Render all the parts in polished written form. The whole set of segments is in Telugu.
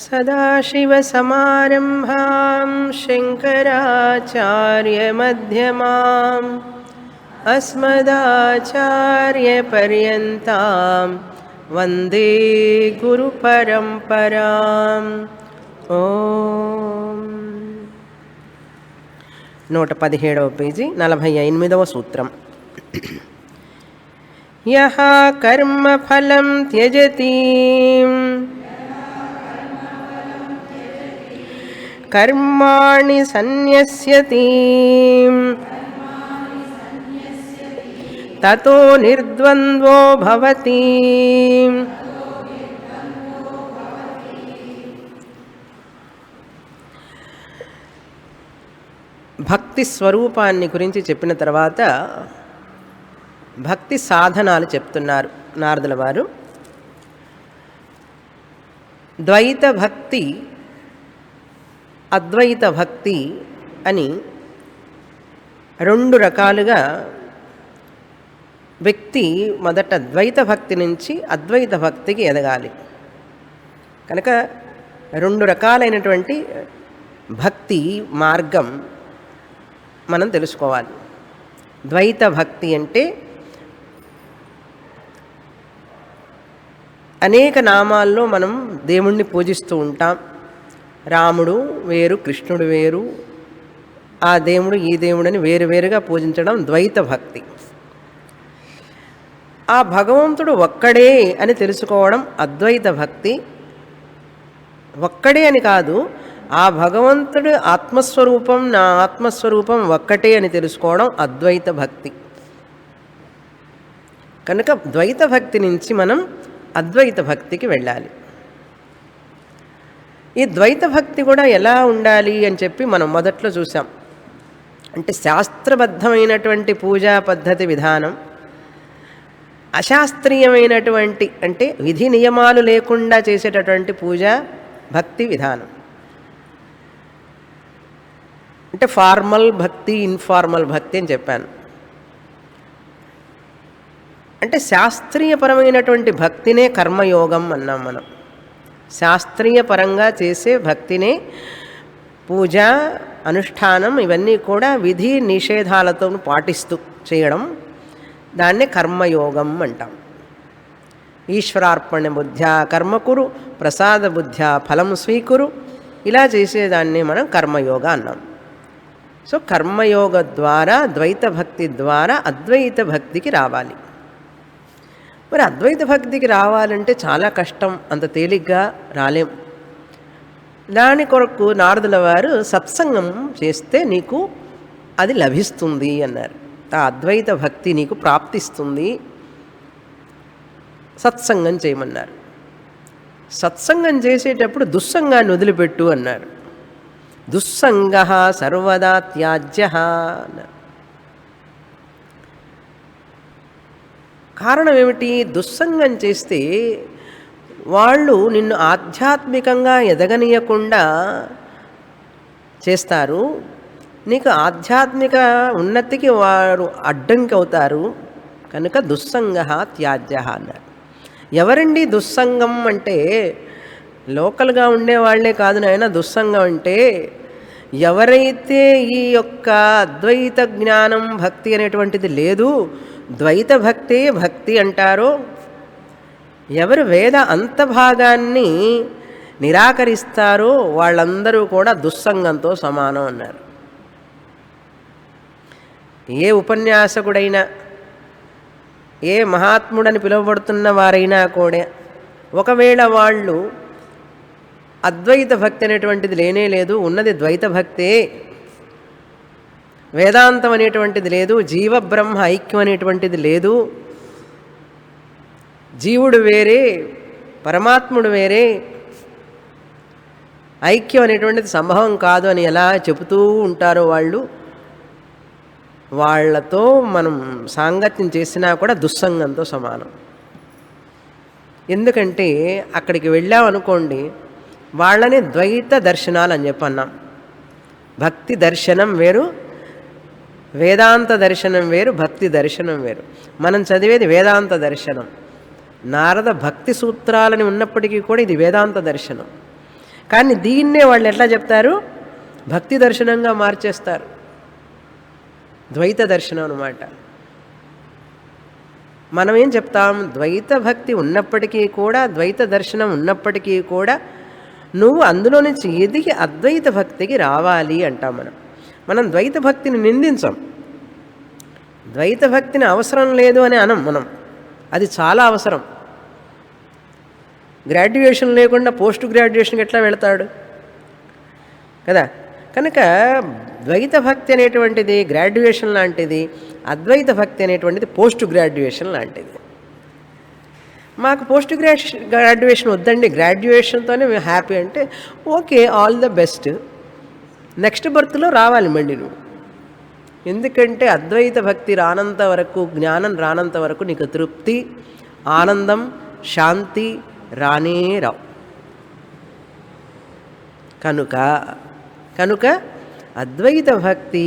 सदाशिवसमारम्भां शङ्कराचार्यमध्यमाम् अस्मदाचार्यपर्यन्तां वन्दे गुरुपरम्पराम्। ఓం 117వ పేజీ 48వ సూత్రం. యః కర్మఫలం త్యజతి కర్మాణి సన్యస్యతి తతో నిర్ద్వంద్వో భవతి. భక్తి స్వరూపాన్ని గురించి చెప్పిన తర్వాత భక్తి సాధనాలు చెప్తున్నారు నారదుల వారు. ద్వైత భక్తి, అద్వైత భక్తి అని రెండు రకాలుగా వ్యక్తి మొదట ద్వైత భక్తి నుంచి అద్వైత భక్తికి ఎదగాలి. కనుక రెండు రకాలైనటువంటి భక్తి మార్గం మనం తెలుసుకోవాలి. ద్వైత భక్తి అంటే అనేక నామాల్లో మనం దేవుణ్ణి పూజిస్తూ ఉంటాం. రాముడు వేరు, కృష్ణుడు వేరు, ఆ దేవుడు ఈ దేవుడని వేరువేరుగా పూజించడం ద్వైత భక్తి. ఆ భగవంతుడు ఒక్కడే అని తెలుసుకోవడం అద్వైత భక్తి. ఒక్కడే అని కాదు, ఆ భగవంతుడు ఆత్మస్వరూపం, నా ఆత్మస్వరూపం ఒక్కటే అని తెలుసుకోవడం అద్వైత భక్తి. కనుక ద్వైత భక్తి నుంచి మనం అద్వైత భక్తికి వెళ్ళాలి. ఈ ద్వైత భక్తి కూడా ఎలా ఉండాలి అని చెప్పి మనం మొదట్లో చూసాం. అంటే శాస్త్రబద్ధమైనటువంటి పూజా పద్ధతి విధానం, అశాస్త్రీయమైనటువంటి అంటే విధి నియమాలు లేకుండా చేసేటటువంటి పూజా భక్తి విధానం. అంటే ఫార్మల్ భక్తి, ఇన్ఫార్మల్ భక్తి అని చెప్పాను. అంటే శాస్త్రీయపరమైనటువంటి భక్తినే కర్మయోగం అన్నాం మనం. శాస్త్రీయ పరంగా చేసే భక్తినే పూజ, అనుష్ఠానం ఇవన్నీ కూడా విధి నిషేధాలతో పాటిస్తూ చేయడం, దాన్నే కర్మయోగం అంటాం. ఈశ్వరార్పణ బుద్ధ్యా కర్మకురు, ప్రసాద బుద్ధ్యా ఫలం స్వీకురు, ఇలా చేసేదాన్ని మనం కర్మయోగ అన్నాం. సో కర్మయోగ ద్వారా, ద్వైత భక్తి ద్వారా అద్వైత భక్తికి రావాలి. మరి అద్వైత భక్తికి రావాలంటే చాలా కష్టం, అంత తేలిగ్గా రాలేం. దాని కొరకు నారదుల వారు సత్సంగం చేస్తే నీకు అది లభిస్తుంది అన్నారు. ఆ అద్వైత భక్తి నీకు ప్రాప్తిస్తుంది, సత్సంగం చేయమన్నారు. సత్సంగం చేసేటప్పుడు దుస్సంగాన్ని వదిలిపెట్టు అన్నారు. దుస్సంగ సర్వదా త్యాజ్య అన్నారు. కారణం ఏమిటి? దుస్సంగం చేస్తే వాళ్ళు నిన్ను ఆధ్యాత్మికంగా ఎదగనీయకుండా చేస్తారు. నీకు ఆధ్యాత్మిక ఉన్నతికి వారు అడ్డంకి అవుతారు. కనుక దుస్సంగ త్యాజ్య అన్నారు. ఎవరండి దుస్సంగం అంటే? లోకల్గా ఉండేవాళ్లే కాదు నాయన. దుస్సంగం అంటే ఎవరైతే ఈ యొక్క అద్వైత జ్ఞానం, భక్తి అనేటువంటిది లేదు, ద్వైత భక్తే భక్తి అంటారో, ఎవరు వేద అంతభాగాన్ని నిరాకరిస్తారో వాళ్ళందరూ కూడా దుస్సంగంతో సమానం అన్నారు. ఏ ఉపన్యాసకుడైనా, ఏ మహాత్ముడని పిలువబడుతున్న వారైనా కూడా ఒకవేళ వాళ్ళు అద్వైత భక్తి అనేటువంటిది లేనే లేదు, ఉన్నది ద్వైత భక్తే, వేదాంతం అనేటువంటిది లేదు, జీవబ్రహ్మ ఐక్యం అనేటువంటిది లేదు, జీవుడు వేరే పరమాత్ముడు వేరే, ఐక్యం అనేటువంటిది సంభవం కాదు అని ఎలా చెబుతూ ఉంటారో వాళ్ళు, వాళ్లతో మనం సాంగత్యం చేసినా కూడా దుస్సంగంతో సమానం. ఎందుకంటే అక్కడికి వెళ్ళామనుకోండి, వాళ్ళని ద్వైత దర్శనాలు అని చెప్పన్నాం. భక్తి దర్శనం వేరు, వేదాంత దర్శనం వేరు, భక్తి దర్శనం వేరు. మనం చదివేది వేదాంత దర్శనం. నారద భక్తి సూత్రాలని ఉన్నప్పటికీ కూడా ఇది వేదాంత దర్శనం. కానీ దీన్నే వాళ్ళు ఎట్లా చెప్తారు, భక్తి దర్శనంగా మార్చేస్తారు. ద్వైత దర్శనం అన్నమాట. మనం ఏం చెప్తాం, ద్వైత భక్తి ఉన్నప్పటికీ కూడా, ద్వైత దర్శనం ఉన్నప్పటికీ కూడా నువ్వు అందులో నుంచి ఎదిగి అద్వైత భక్తికి రావాలి అంటాం. మనం ద్వైత భక్తిని నిందించం, ద్వైత భక్తిని అవసరం లేదు అని అనం మనం. అది చాలా అవసరం. గ్రాడ్యుయేషన్ లేకుండా పోస్ట్ గ్రాడ్యుయేషన్కి ఎట్లా వెళతాడు కదా. కనుక ద్వైత భక్తి అనేటువంటిది గ్రాడ్యుయేషన్ లాంటిది, అద్వైత భక్తి అనేటువంటిది పోస్ట్ గ్రాడ్యుయేషన్ లాంటిది. మాకు పోస్ట్ గ్రాడ్యుయేషన్ వద్దండి, గ్రాడ్యుయేషన్తోనే మేము హ్యాపీ అంటే okay, all the best. Next బర్త్లో రావాలి మళ్ళీ నువ్వు. ఎందుకంటే అద్వైత భక్తి రానంత వరకు, జ్ఞానం రానంత వరకు నీకు తృప్తి, ఆనందం, శాంతి రానే రావు. కనుక అద్వైత భక్తి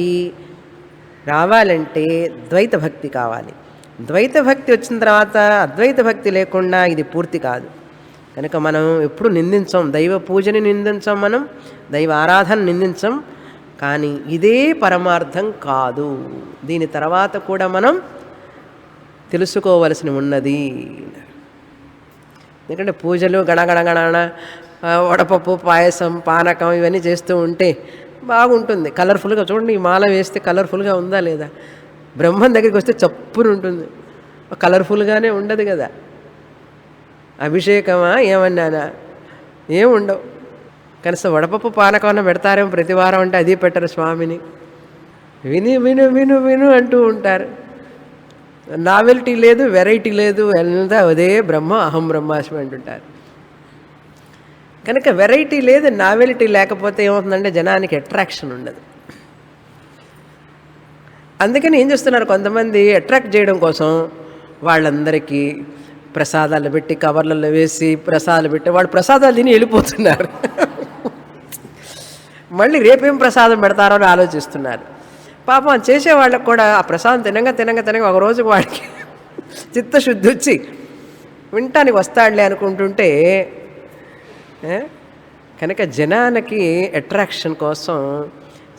రావాలంటే ద్వైత భక్తి కావాలి. ద్వైత భక్తి వచ్చిన తర్వాత అద్వైత భక్తి లేకుండా ఇది పూర్తి కాదు. కనుక మనం ఎప్పుడు నిందించం, దైవ పూజని నిందించం, మనం దైవ ఆరాధన నిందించం. కానీ ఇదే పరమార్థం కాదు. దీని తర్వాత కూడా మనం తెలుసుకోవలసి ఉన్నది. ఎందుకంటే పూజలు గణగణగణ వడపప్పు, పాయసం, పానకం ఇవన్నీ చేస్తూ ఉంటే బాగుంటుంది, కలర్ఫుల్గా. చూడండి, ఈ మాల వేస్తే కలర్ఫుల్గా ఉందా లేదా? బ్రహ్మం దగ్గరికి వస్తే చప్పున ఉంటుంది, కలర్ఫుల్గానే ఉండదు కదా. అభిషేకమా ఏమన్నానా ఏముండవు. కనీసం వడపప్పు పానకం పెడతారేమో ప్రతి వారం అంటే అది పెట్టరు స్వామిని. విని విను విను విను అంటూ ఉంటారు. నావెల్టీ లేదు, వెరైటీ లేదు, ఎంత అదే బ్రహ్మ అహం బ్రహ్మాస్మి అంటుంటారు. కనుక వెరైటీ లేదు, నావెలిటీ లేకపోతే ఏమవుతుందంటే జనానికి అట్రాక్షన్ ఉండదు. అందుకని ఏం చేస్తున్నారు కొంతమంది, అట్రాక్ట్ చేయడం కోసం వాళ్ళందరికీ ప్రసాదాలు పెట్టి, కవర్లలో వేసి ప్రసాదాలు పెట్టి, వాళ్ళు ప్రసాదాలు తిని వెళ్ళిపోతున్నారు. మళ్ళీ రేపేం ప్రసాదం పెడతారో అని ఆలోచిస్తున్నారు. పాపం చేసేవాళ్ళకు కూడా ఆ ప్రసాదం తినగా ఒక రోజుకు వాడికి చిత్తశుద్ధి వచ్చి వింటానికి వస్తాడులే అనుకుంటుంటే, కనుక జనానికి అట్రాక్షన్ కోసం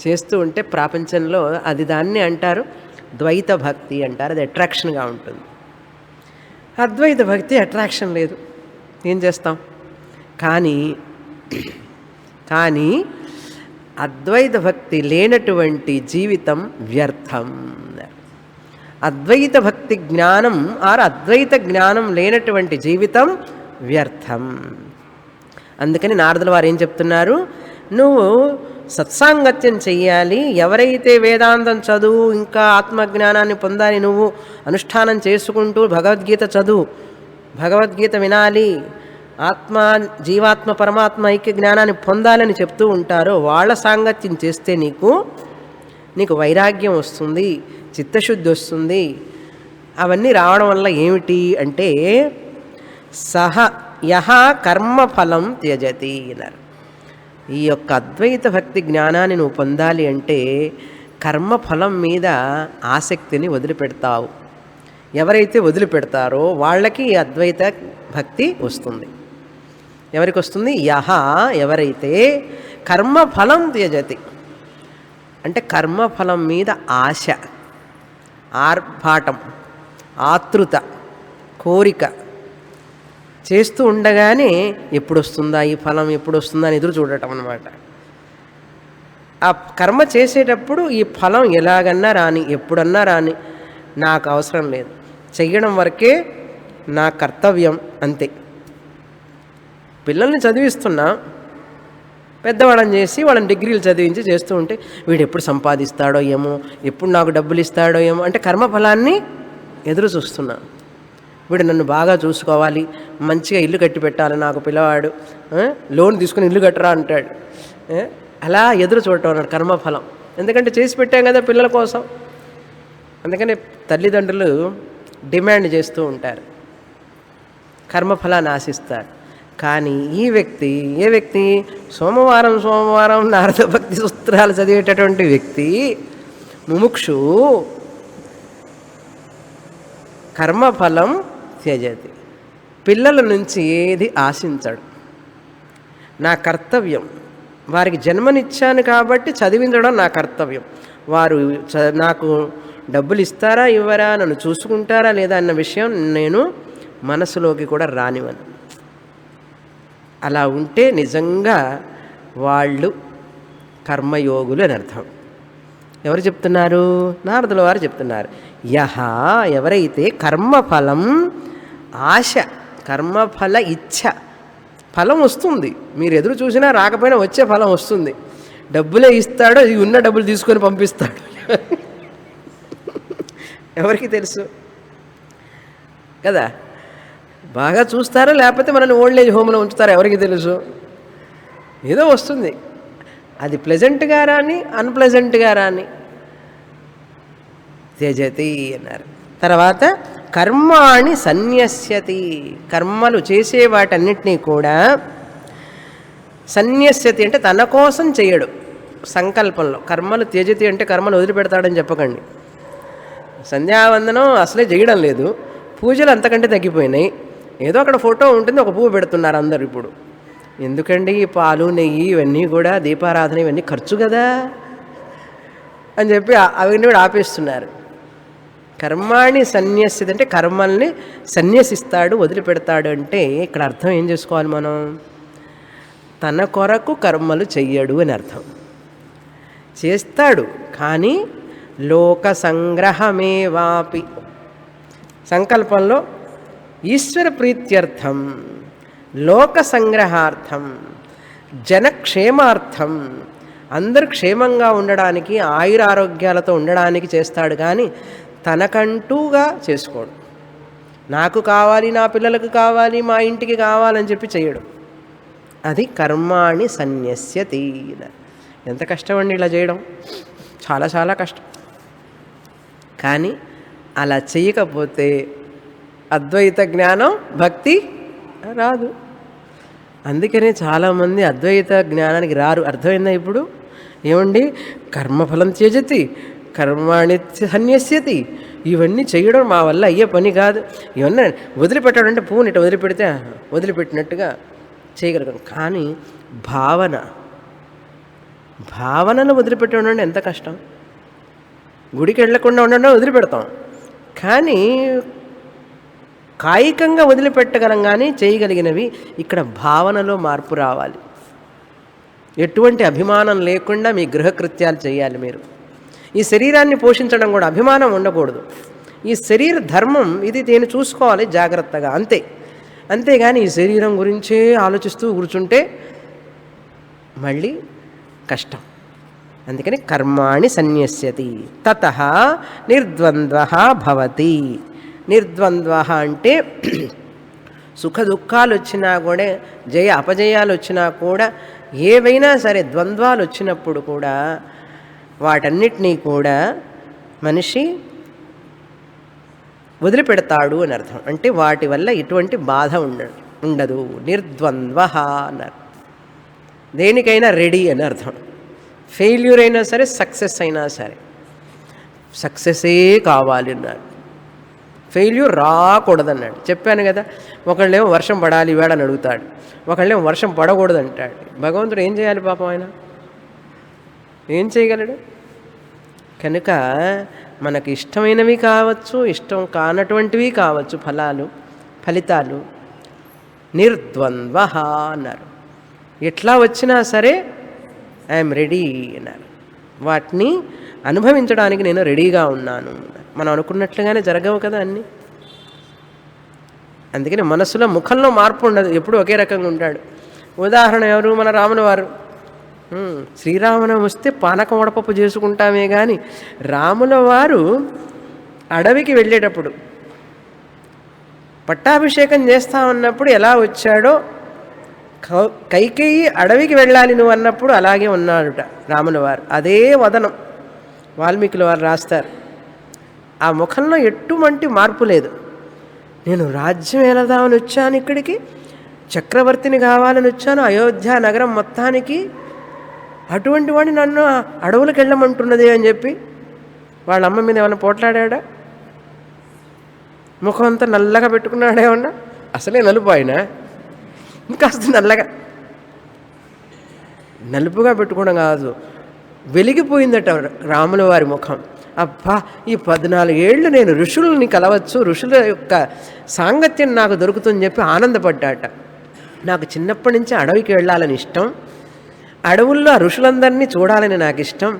చేస్తూ ఉంటే ప్రపంచంలో అది దాన్ని అంటారు ద్వైత భక్తి అంటారు. అది అట్రాక్షన్గా ఉంటుంది. అద్వైత భక్తి అట్రాక్షన్ లేదు, ఏం చేస్తాం. కానీ అద్వైత భక్తి లేనటువంటి జీవితం వ్యర్థం. అద్వైత భక్తి జ్ఞానం అద్వైత జ్ఞానం లేనటువంటి జీవితం వ్యర్థం. అందుకని నారదుల వారు ఏం చెప్తున్నారు, నువ్వు సత్సాంగత్యం చెయ్యాలి. ఎవరైతే వేదాంతం చదువు, ఇంకా ఆత్మజ్ఞానాన్ని పొందాలి, నువ్వు అనుష్ఠానం చేసుకుంటూ భగవద్గీత చదువు, భగవద్గీత వినాలి, జీవాత్మ పరమాత్మ ఐక్య జ్ఞానాన్ని పొందాలని చెప్తూ ఉంటారో వాళ్ళ సాంగత్యం చేస్తే నీకు వైరాగ్యం వస్తుంది, చిత్తశుద్ధి వస్తుంది. అవన్నీ రావడం వల్ల ఏమిటి అంటే, యహ కర్మఫలం త్యజతి అన్నారు. ఈ యొక్క అద్వైత భక్తి జ్ఞానాన్ని నువ్వు పొందాలి అంటే కర్మఫలం మీద ఆసక్తిని వదిలిపెడతావు. ఎవరైతే వదిలిపెడతారో వాళ్ళకి అద్వైత భక్తి వస్తుంది. ఎవరికి వస్తుంది? ఎవరైతే కర్మఫలం త్యజతి అంటే కర్మఫలం మీద ఆశ, ఆర్భాటం, ఆతృత, కోరిక చేస్తూ ఉండగానే ఎప్పుడు వస్తుందా ఈ ఫలం, ఎప్పుడు వస్తుందా అని ఎదురు చూడటం అన్నమాట. ఆ కర్మ చేసేటప్పుడు ఈ ఫలం ఎలాగన్నా రాని, ఎప్పుడన్నా రాని, నాకు అవసరం లేదు, చెయ్యడం వరకే నా కర్తవ్యం అంతే. పిల్లల్ని చదివిస్తున్నా, పెద్దవాళ్ళని చేసి వాళ్ళని డిగ్రీలు చదివించి చేస్తూ ఉంటే వీడు ఎప్పుడు సంపాదిస్తాడో ఏమో, ఎప్పుడు నాకు డబ్బులు ఇస్తాడో ఏమో అంటే కర్మఫలాన్ని ఎదురు చూస్తున్నా. వీడు నన్ను బాగా చూసుకోవాలి, మంచిగా ఇల్లు కట్టి పెట్టాలి నాకు పిల్లవాడు, లోన్ తీసుకుని ఇల్లు కట్టరా అంటాడు. అలా ఎదురు చూడటం అన్నాడు కర్మఫలం. ఎందుకంటే చేసి పెట్టాం కదా పిల్లల కోసం. అందుకని తల్లిదండ్రులు డిమాండ్ చేస్తూ ఉంటారు, కర్మఫలాన్ని ఆశిస్తారు. కానీ ఏ వ్యక్తి సోమవారం నారద భక్తి సూత్రాలు చదివేటటువంటి వ్యక్తి, ముముక్షు, కర్మఫలం త్యజతి, పిల్లల నుంచి ఏది ఆశించడు. నా కర్తవ్యం. వారికి జన్మనిచ్చాను కాబట్టి చదివించడం నా కర్తవ్యం. వారు నాకు డబ్బులు ఇస్తారా ఇవ్వరా, నన్ను చూసుకుంటారా లేదా అన్న విషయం నేను మనసులోకి కూడా రానివ్వను. అలా ఉంటే నిజంగా వాళ్ళు కర్మయోగులు అని అర్థం. ఎవరు చెప్తున్నారు? నారదుల వారు చెప్తున్నారు. యహ, ఎవరైతే కర్మఫలం ఆశ, కర్మఫల ఇచ్ఛ, ఫలం వస్తుంది, మీరు ఎదురు చూసినా రాకపోయినా వచ్చే ఫలం వస్తుంది. డబ్బులే ఇస్తాడో ఈ ఉన్న డబ్బులు తీసుకొని పంపిస్తాడు. ఎవరికి తెలుసు కదా? బాగా చూస్తారా లేకపోతే మనల్ని ఓల్డ్ ఏజ్ హోమ్లో ఉంచుతారా ఎవరికి తెలుసు? ఏదో వస్తుంది, అది ప్లెజెంట్గా రాని అన్ప్లెజెంట్గా రాని త్యజతి అన్నారు. తర్వాత కర్మాణి సన్యస్యతి, కర్మలు చేసే వాటన్నిటినీ కూడా సన్యస్యతి అంటే తన కోసం చేయడు. సంకల్పంలో కర్మలు త్యజతి అంటే కర్మలు వదిలిపెడతాడని చెప్పకండి. సంధ్యావందనం అసలే చేయడం లేదు, పూజలు అంతకంటే తగ్గిపోయినాయి. ఏదో అక్కడ ఫోటో ఉంటుంది, ఒక పువ్వు పెడుతున్నారు అందరు. ఇప్పుడు ఎందుకండి ఈ పాలు నెయ్యి ఇవన్నీ కూడా దీపారాధన ఇవన్నీ ఖర్చు కదా అని చెప్పి అవన్నీ కూడా ఆపేస్తున్నారు. కర్మాణి సన్యస్యతి అంటే కర్మల్ని సన్యసిస్తాడు, వదిలిపెడతాడు అంటే ఇక్కడ అర్థం ఏం చేసుకోవాలి మనం? తన కొరకు కర్మలు చెయ్యడు అని అర్థం. చేస్తాడు కానీ లోక సంగ్రహమేవాపి, సంకల్పంలో ఈశ్వర ప్రీత్యర్థం, లోక సంగ్రహార్థం, జనక్షేమార్థం, అందరు క్షేమంగా ఉండడానికి ఆయురారోగ్యాలతో ఉండడానికి చేస్తాడు కానీ తనకంటూగా చేసుకోడు. నాకు కావాలి, నా పిల్లలకు కావాలి, మా ఇంటికి కావాలని చెప్పి చేయడు. అది కర్మాణి సన్యస్యతి. ఎంత కష్టం అండి ఇలా చేయడం, చాలా చాలా కష్టం. కానీ అలా చేయకపోతే అద్వైత జ్ఞానం భక్తి రాదు. అందుకనే చాలామంది అద్వైత జ్ఞానానికి రారు. అర్థమైందా ఇప్పుడు? ఏమండి కర్మఫలం త్యజతి, కర్మాణి సన్యస్యతి, ఇవన్నీ చేయడం మా వల్ల అయ్యే పని కాదు. ఇవన్నీ వదిలిపెట్టడం అంటే పువ్వుని ఇట్లా వదిలిపెడితే వదిలిపెట్టినట్టుగా చేయగలగం. కానీ భావనను వదిలిపెట్టడం అంటే ఎంత కష్టం. గుడికి వెళ్ళకుండా ఉండడం వదిలిపెడతాం, కానీ కాయికంగా వదిలిపెట్టగలం. కానీ చేయగలిగినవి ఇక్కడ భావనలో మార్పు రావాలి. ఎటువంటి అభిమానం లేకుండా మీ గృహకృత్యాలు చేయాలి. మీరు ఈ శరీరాన్ని పోషించడం కూడా అభిమానం ఉండకూడదు. ఈ శరీర ధర్మం ఇది నేను చూసుకోవాలి జాగ్రత్తగా, అంతే. అంతేగాని ఈ శరీరం గురించే ఆలోచిస్తూ కూర్చుంటే మళ్ళీ కష్టం. అందుకని కర్మాణి సన్యస్యతి తతః నిర్ద్వంద్వః భవతి. నిర్ద్వంద్వః అంటే సుఖ దుఃఖాలు వచ్చినా కూడా, జయ అపజయాలు వచ్చినా కూడా, ఏవైనా సరే ద్వంద్వాలు వచ్చినప్పుడు కూడా వాటన్నిటినీ కూడా మనిషి వదిలిపెడతాడు అని అర్థం. అంటే వాటి వల్ల ఎటువంటి బాధ ఉండదు. నిర్ద్వంద్వః అన్నారు. దేనికైనా రెడీ అని అర్థం. ఫెయిల్యూర్ అయినా సరే, సక్సెస్ అయినా సరే, సక్సెసే కావాలి అన్నారు. ఫెయిల్యూర్ రాకూడదన్నాడు. చెప్పాను కదా, ఒకళ్ళేమో వర్షం పడాలి వేళ అని అడుగుతాడు, ఒకళ్ళేమో వర్షం పడకూడదు అంటాడు. భగవంతుడు ఏం చేయాలి పాపం? ఆయన ఏం చేయగలడు? కనుక మనకు ఇష్టమైనవి కావచ్చు, ఇష్టం కానటువంటివి కావచ్చు, ఫలితాలు నిర్ద్వంద్వః అన్నారు. ఎట్లా వచ్చినా సరే ఐఎమ్ రెడీ అన్నారు. వాటిని అనుభవించడానికి నేను రెడీగా ఉన్నాను. మనం అనుకున్నట్లుగానే జరగవు కదా అన్నీ. అందుకని మనసులో ముఖంలో మార్పు ఉండదు, ఎప్పుడు ఒకే రకంగా ఉంటాడు. ఉదాహరణ ఎవరు? మన రాముల వారు. శ్రీరామనవమి వస్తే పానకం వడపప్పు చేసుకుంటామే కానీ రాముల వారు అడవికి వెళ్ళేటప్పుడు పట్టాభిషేకం చేస్తామన్నప్పుడు ఎలా వచ్చాడో, కైకేయి అడవికి వెళ్ళాలి నువ్వు అన్నప్పుడు అలాగే ఉన్నాడుట రాముల వారు. అదే వదనం వాల్మీకుల వారు రాస్తారు. ఆ ముఖంలో ఎటువంటి మార్పు లేదు. నేను రాజ్యం వెళదామని వచ్చాను, ఇక్కడికి చక్రవర్తిని కావాలని వచ్చాను, అయోధ్య నగరం మొత్తానికి, అటువంటి వాడిని నన్ను అడవులకు వెళ్ళమంటున్నది అని చెప్పి వాళ్ళ అమ్మ మీద ఏమన్నా పోట్లాడా? ముఖం అంతా నల్లగా పెట్టుకున్నాడేమన్నా? అసలే నలుపు ఆయన, ఇంకాస్త నల్లగా నలుపుగా పెట్టుకోవడం కాదు, వెలిగిపోయిందట రాముల వారి ముఖం. అబ్బా, ఈ 14 ఏళ్ళు నేను ఋషుల్ని కలవచ్చు, ఋషుల యొక్క సాంగత్యం నాకు దొరుకుతుందని చెప్పి ఆనందపడ్డాట. నాకు చిన్నప్పటి నుంచి అడవికి వెళ్ళాలని ఇష్టం, అడవుల్లో ఆ ఋషులందరినీ చూడాలని నాకు ఇష్టం.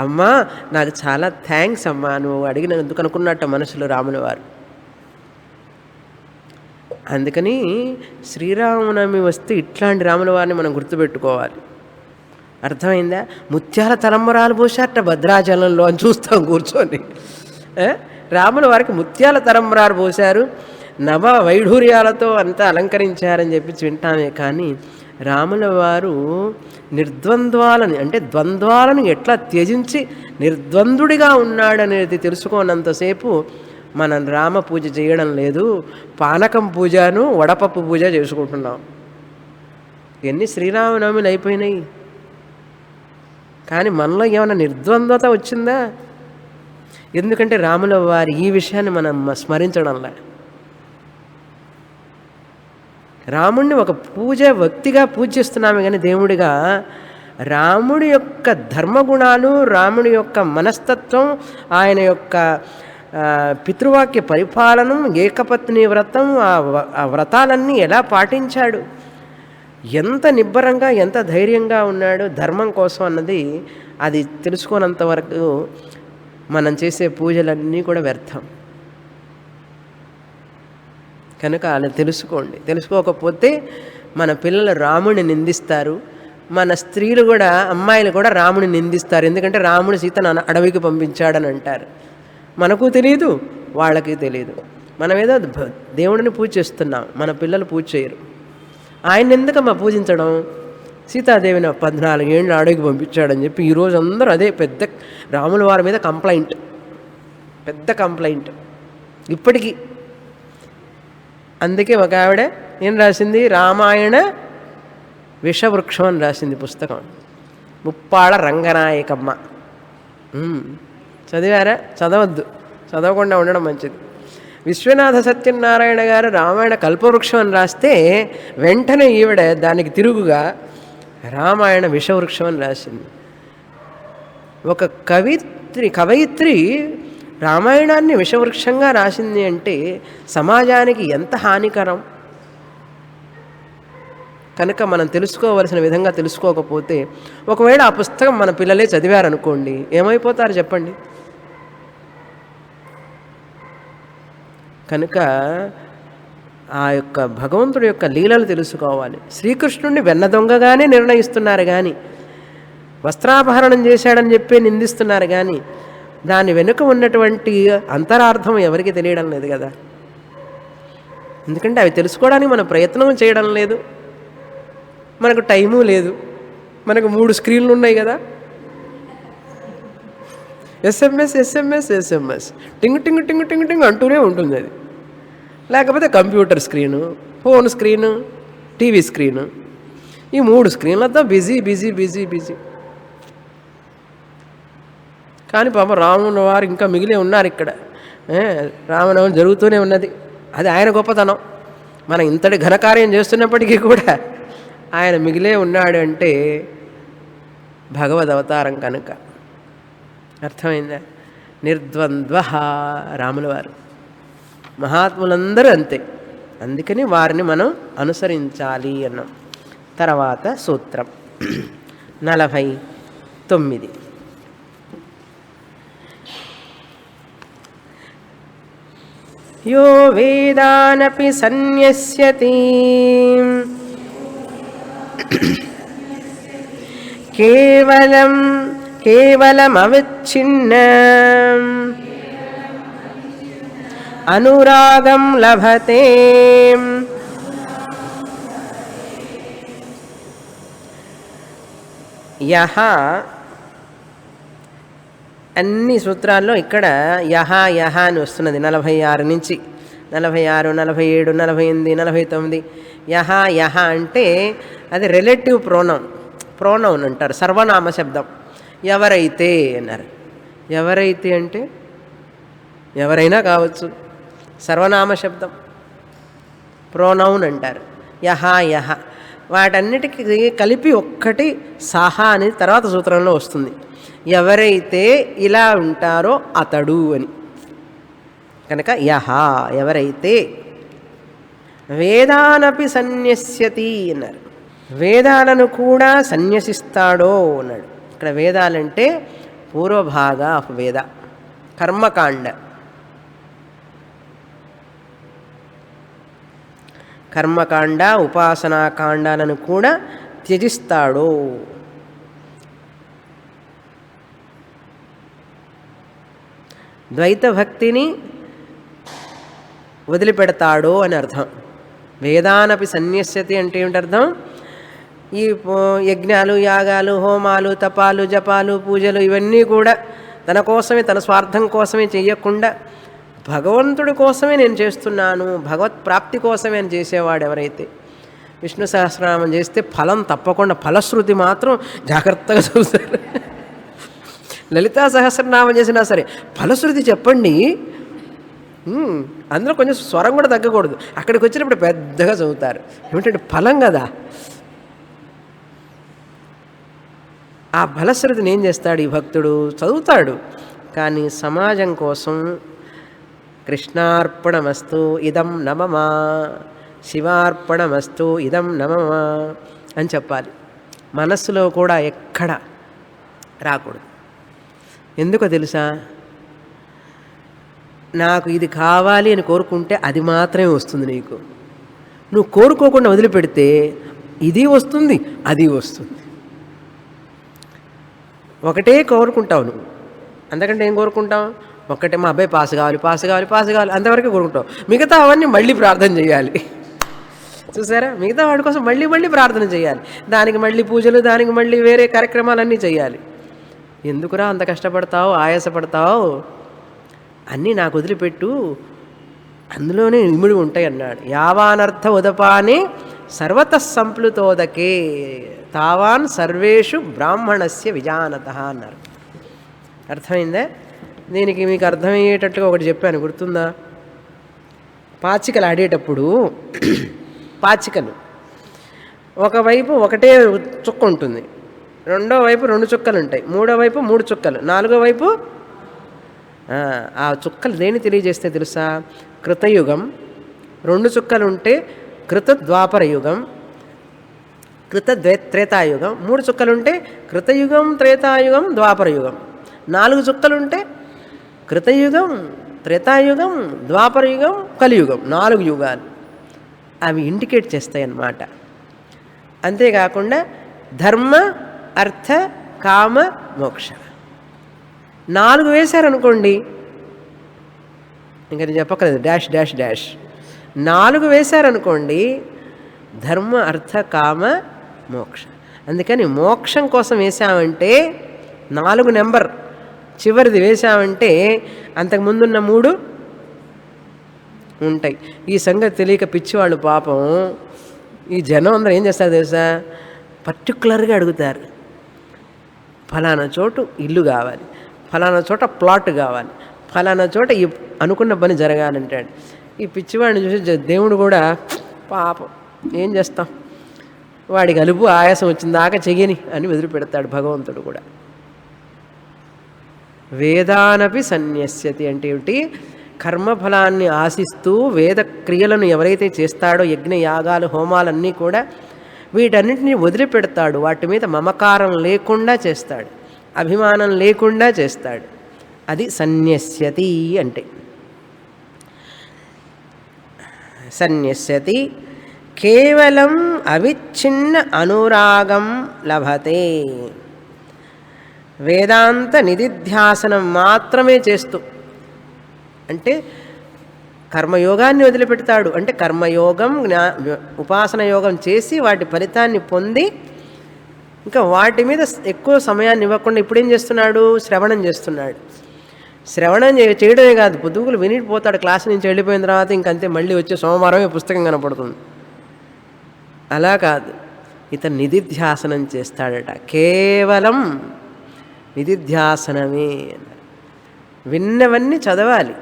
అమ్మా, నాకు చాలా థ్యాంక్స్ అమ్మా, నువ్వు అడిగినందుకు అనుకున్నట్ట మనసులో రాముల వారు. అందుకని శ్రీరామనవమి వస్తే ఇట్లాంటి రాముల వారిని మనం గుర్తుపెట్టుకోవాలి. అర్థమైందా? ముత్యాల తలంబరాలు పోసారట భద్రాచలంలో అని చూస్తాం కూర్చొని. రాముల వారికి ముత్యాల తలంబరాలు పోశారు, నవ వైఢూర్యాలతో అంతా అలంకరించారని చెప్పి వింటామే. కానీ రాముల వారు నిర్ద్వంద్వాలని, అంటే ద్వంద్వాలను ఎట్లా త్యజించి నిర్ద్వంద్వుడిగా ఉన్నాడనేది తెలుసుకోనంతసేపు మనం రామ పూజ చేయడం లేదు, పానకం పూజను వడపప్పు పూజ చేసుకుంటున్నాం. ఎన్ని శ్రీరామనవమిలు అయిపోయినాయి, కానీ మనలో ఏమైనా నిర్ద్వంద్వత వచ్చిందా? ఎందుకంటే రాముల వారి ఈ విషయాన్ని మనం స్మరించడంలా. రాముడిని ఒక పూజ వ్యక్తిగా పూజిస్తున్నామే కానీ దేవుడిగా రాముడి యొక్క ధర్మగుణాలు, రాముడి యొక్క మనస్తత్వం, ఆయన యొక్క పితృవాక్య పరిపాలనం, ఏకపత్ని వ్రతం, ఆ వ్రతాలన్నీ ఎలా పాటించాడు, ఎంత నిబ్బరంగా ఎంత ధైర్యంగా ఉన్నాడు ధర్మం కోసం అన్నది అది తెలుసుకోనంత వరకు మనం చేసే పూజలన్నీ కూడా వ్యర్థం. కనుక అలా తెలుసుకోండి. తెలుసుకోకపోతే మన పిల్లలు రాముడిని నిందిస్తారు, మన స్త్రీలు కూడా, అమ్మాయిలు కూడా రాముడిని నిందిస్తారు. ఎందుకంటే రాముడు సీతను అడవికి పంపించాడని అంటారు. మనకు తెలియదు, వాళ్ళకి తెలియదు. మనం ఏదో దేవుడిని పూజ చేస్తున్నాం, మన పిల్లలు పూజ చేయరు. ఆయన ఎందుకమ్మా పూజించడం? సీతాదేవిని 14 ఏళ్ళు అడవికి పంపించాడని చెప్పి ఈరోజు అందరూ అదే పెద్ద రాముల వారి మీద కంప్లైంట్, పెద్ద కంప్లైంట్ ఇప్పటికీ. అందుకే ఒక ఆవిడ ఏం రాసింది, రామాయణ విషవృక్షం అని రాసింది పుస్తకం, ముప్పాళ్ళ రంగనాయకమ్మ. చదివారా? చదవద్దు, చదవకుండా ఉండడం మంచిది. విశ్వనాథ సత్యనారాయణ గారు రామాయణ కల్పవృక్షం అని రాస్తే వెంటనే ఈవిడ దానికి తిరుగుగా రామాయణ విషవృక్షం అని రాసింది. ఒక కవయిత్రి రామాయణాన్ని విషవృక్షంగా రాసింది అంటే సమాజానికి ఎంత హానికరం. కనుక మనం తెలుసుకోవలసిన విధంగా తెలుసుకోకపోతే, ఒకవేళ ఆ పుస్తకం మన పిల్లలే చదివారనుకోండి, ఏమైపోతారు చెప్పండి? కనుక ఆ యొక్క భగవంతుడి యొక్క లీలలు తెలుసుకోవాలి. శ్రీకృష్ణుడిని వెన్న దొంగగానే నిర్ణయిస్తున్నారు కానీ, వస్త్రాపహరణం చేశాడని చెప్పి నిందిస్తున్నారు కానీ, దాని వెనుక ఉన్నటువంటి అంతరార్థం ఎవరికి తెలియడం లేదు కదా. ఎందుకంటే అవి తెలుసుకోవడానికి మన ప్రయత్నం చేయడం లేదు, మనకు టైము లేదు. మనకు 3 స్క్రీన్లు ఉన్నాయి కదా, ఎస్ఎంఎస్ ఎస్ఎంఎస్ ఎస్ఎంఎస్, టింగ్ టింగ్ టింగ్ టింగ్ టింగ్ అంటూనే ఉంటుంది అది. లేకపోతే computer screen, phone screen, TV screen, ఈ 3 స్క్రీన్లతో బిజీ బిజీ బిజీ బిజీ. కానీ పాపం రాముల వారు ఇంకా మిగిలే ఉన్నారు ఇక్కడ. రామనవమి జరుగుతూనే ఉన్నది, అది ఆయన గొప్పతనం. మనం ఇంతటి ఘనకార్యం చేస్తున్నప్పటికీ కూడా ఆయన మిగిలే ఉన్నాడు అంటే భగవద్ అవతారం కనుక. అర్థమైందా? నిర్ద్వంద్వ రాముల వారు. మహాత్ములందరూ అంతే, అందుకని వారిని మనం అనుసరించాలి అన్నాం. తర్వాత సూత్రం 49. యో వేదానపి సన్యస్యతి కేవలమవిచ్ఛిన్నం అనురాగం లభతే. యహ అన్ని సూత్రాల్లో ఇక్కడ యహ యహ అని వస్తున్నది 46 నుంచి 46, 47, 48, 49. యహ యహ అంటే అది రిలేటివ్ ప్రోనౌన్ అంటారు, సర్వనామ శబ్దం. ఎవరైతే అన్నారు. ఎవరైతే అంటే ఎవరైనా కావచ్చు, సర్వనామ శబ్దం ప్రోనౌన్ అంటారు. యహ యహ వాటన్నిటికీ కలిపి ఒక్కటి సాహా అనేది తర్వాత సూత్రంలో వస్తుంది. ఎవరైతే ఇలా ఉంటారో అతడు అని. కనుక యహ ఎవరైతే వేదానపి సన్యస్యతి అన్నారు. వేదాలను కూడా సన్యసిస్తాడో అన్నాడు. ఇక్కడ వేదాలంటే పూర్వభాగ ఆఫ్ వేద, కర్మకాండ. కర్మకాండ ఉపాసనాకాండాలను కూడా త్యజిస్తాడో. ద్వైత భక్తిని వదిలిపెడతాడో అని అర్థం. వేదానపి సన్యస్యతి అంటే ఏమిటి అర్థం? ఈ యజ్ఞాలు, యాగాలు, హోమాలు, తపాలు, జపాలు, పూజలు ఇవన్నీ కూడా తన కోసమే, తన స్వార్థం కోసమే చేయకుండా భగవంతుడి కోసమే నేను చేస్తున్నాను, భగవత్ ప్రాప్తి కోసమే అని చేసేవాడు ఎవరైతే విష్ణు సహస్రనామం చేస్తే ఫలం తప్పకుండా, ఫలశ్రుతి మాత్రం జాగ్రత్తగా చూస్తారు. లలితా సహస్రనామం చేసినా సరే ఫలశ్రుతి చెప్పండి, అందులో కొంచెం స్వరం కూడా తగ్గకూడదు. అక్కడికి వచ్చినప్పుడు పెద్దగా చదువుతారు. ఏమిటంటే ఫలం కదా. ఆ ఫలశ్రుతిని ఏం చేస్తాడు ఈ భక్తుడు? చదువుతాడు, కానీ సమాజం కోసం కృష్ణార్పణమస్తు ఇదం నమమా, శివార్పణమస్తు ఇదం నమమా అని చెప్పాలి. మనస్సులో కూడా ఎక్కడ రాకూడదు. ఎందుకో తెలుసా? నాకు ఇది కావాలి అని కోరుకుంటే అది మాత్రమే వస్తుంది నీకు. నువ్వు కోరుకోకుండా వదిలిపెడితే ఇది వస్తుంది, అది వస్తుంది. ఒకటే కోరుకుంటావు నువ్వు. అంతకంటే ఏం కోరుకుంటావు? ఒక్కటే మా అబ్బాయి పాస్ కావాలి, పాస్ కావాలి, పాస్ కావాలి, అంతవరకే కోరుకుంటావు. మిగతా అవన్నీ మళ్ళీ ప్రార్థన చేయాలి. చూసారా? మిగతా వాడి కోసం మళ్ళీ మళ్ళీ ప్రార్థన చేయాలి, దానికి మళ్ళీ పూజలు, దానికి మళ్ళీ వేరే కార్యక్రమాలన్నీ చేయాలి. ఎందుకురా అంత కష్టపడతావు, ఆయాసపడతావు? అన్నీ నాకు వదిలిపెట్టు, అందులోనే ఇమిడి ఉంటాయి అన్నాడు. యావానర్థ ఉదపానే సర్వతః సంప్లుతోదకే తావాన్ సర్వేషు బ్రాహ్మణస్య విజానత అన్నారు. అర్థమైందా? దీనికి మీకు అర్థమయ్యేటట్లుగా ఒకటి చెప్పాను, గుర్తుందా? పాచికలు ఆడేటప్పుడు పాచికలు ఒకవైపు ఒకటే చుక్క ఉంటుంది, రెండో వైపు 2 చుక్కలు ఉంటాయి, మూడో వైపు 3 చుక్కలు, నాలుగో వైపు ఆ చుక్కలు దేన్ని తెలియజేస్తే తెలుసా? కృతయుగం 2 చుక్కలు ఉంటే కృత ద్వాపర యుగం, కృత త్రేతాయుగం. 3 చుక్కలుంటే కృతయుగం, త్రేతాయుగం, ద్వాపర యుగం. 4 చుక్కలుంటే కృతయుగం, త్రేతాయుగం, ద్వాపర యుగం, కలియుగం. 4 యుగాలు అవి ఇండికేట్ చేస్తాయి అన్నమాట. అంతేకాకుండా ధర్మ, అర్థ, కామ, మోక్ష 4 వేశారనుకోండి, ఇంకా నేను చెప్పక్కర్లేదు, డాష్ డాష్ డాష్ 4 వేశారనుకోండి, ధర్మ, అర్థ, కామ, మోక్ష. అందుకని మోక్షం కోసం వేశామంటే 4 నెంబర్ చివరిది వేశామంటే అంతకుముందున్న 3 ఉంటాయి. ఈ సంగతి తెలియక పిచ్చివాళ్ళు పాపం, ఈ జనం అందరూ ఏం చేస్తారు తెలుసా? పర్టికులర్గా అడుగుతారు, ఫలానా చోటు ఇల్లు కావాలి, ఫలానా చోట ప్లాట్ కావాలి, ఫలానా చోట ఈ అనుకున్న పని జరగాలంటాడు. ఈ పిచ్చివాడిని చూసి దేవుడు కూడా పాపం ఏం చేస్తాం, వాడికి అలుపు ఆయాసం వచ్చిందాకా చెయ్యని అని వదిలిపెడతాడు భగవంతుడు కూడా. వేదానపి సన్యస్యతి అంటే ఏమిటి? కర్మఫలాన్ని ఆశిస్తూ వేద క్రియలను ఎవరైతే చేస్తాడో, యజ్ఞ యాగాలు హోమాలన్నీ కూడా వీటన్నిటిని వదిలిపెడతాడు. వాటి మీద మమకారం లేకుండా చేస్తాడు, అభిమానం లేకుండా చేస్తాడు. అది సన్యస్యతి అంటే. సన్యస్యతి కేవలం అవిచ్ఛిన్న అనురాగం లభతే. వేదాంత నిధిధ్యాసనం మాత్రమే చేస్తూ, అంటే కర్మయోగాన్ని వదిలిపెడతాడు. అంటే కర్మయోగం, ఉపాసన యోగం చేసి వాటి ఫలితాన్ని పొంది ఇంకా వాటి మీద ఎక్కువ సమయాన్ని ఇవ్వకుండా ఇప్పుడేం చేస్తున్నాడు? శ్రవణం చేస్తున్నాడు. శ్రవణం చేయడమే కాదు, పొద్దుగులు వినిపోతాడు. క్లాస్ నుంచి వెళ్ళిపోయిన తర్వాత ఇంకంతే, మళ్ళీ వచ్చే సోమవారమే పుస్తకం కనపడుతుంది. అలా కాదు, ఇతను నిధిధ్యాసనం చేస్తాడట. కేవలం నిధిధ్యాసనమే. విన్నవన్నీ చదవాలి.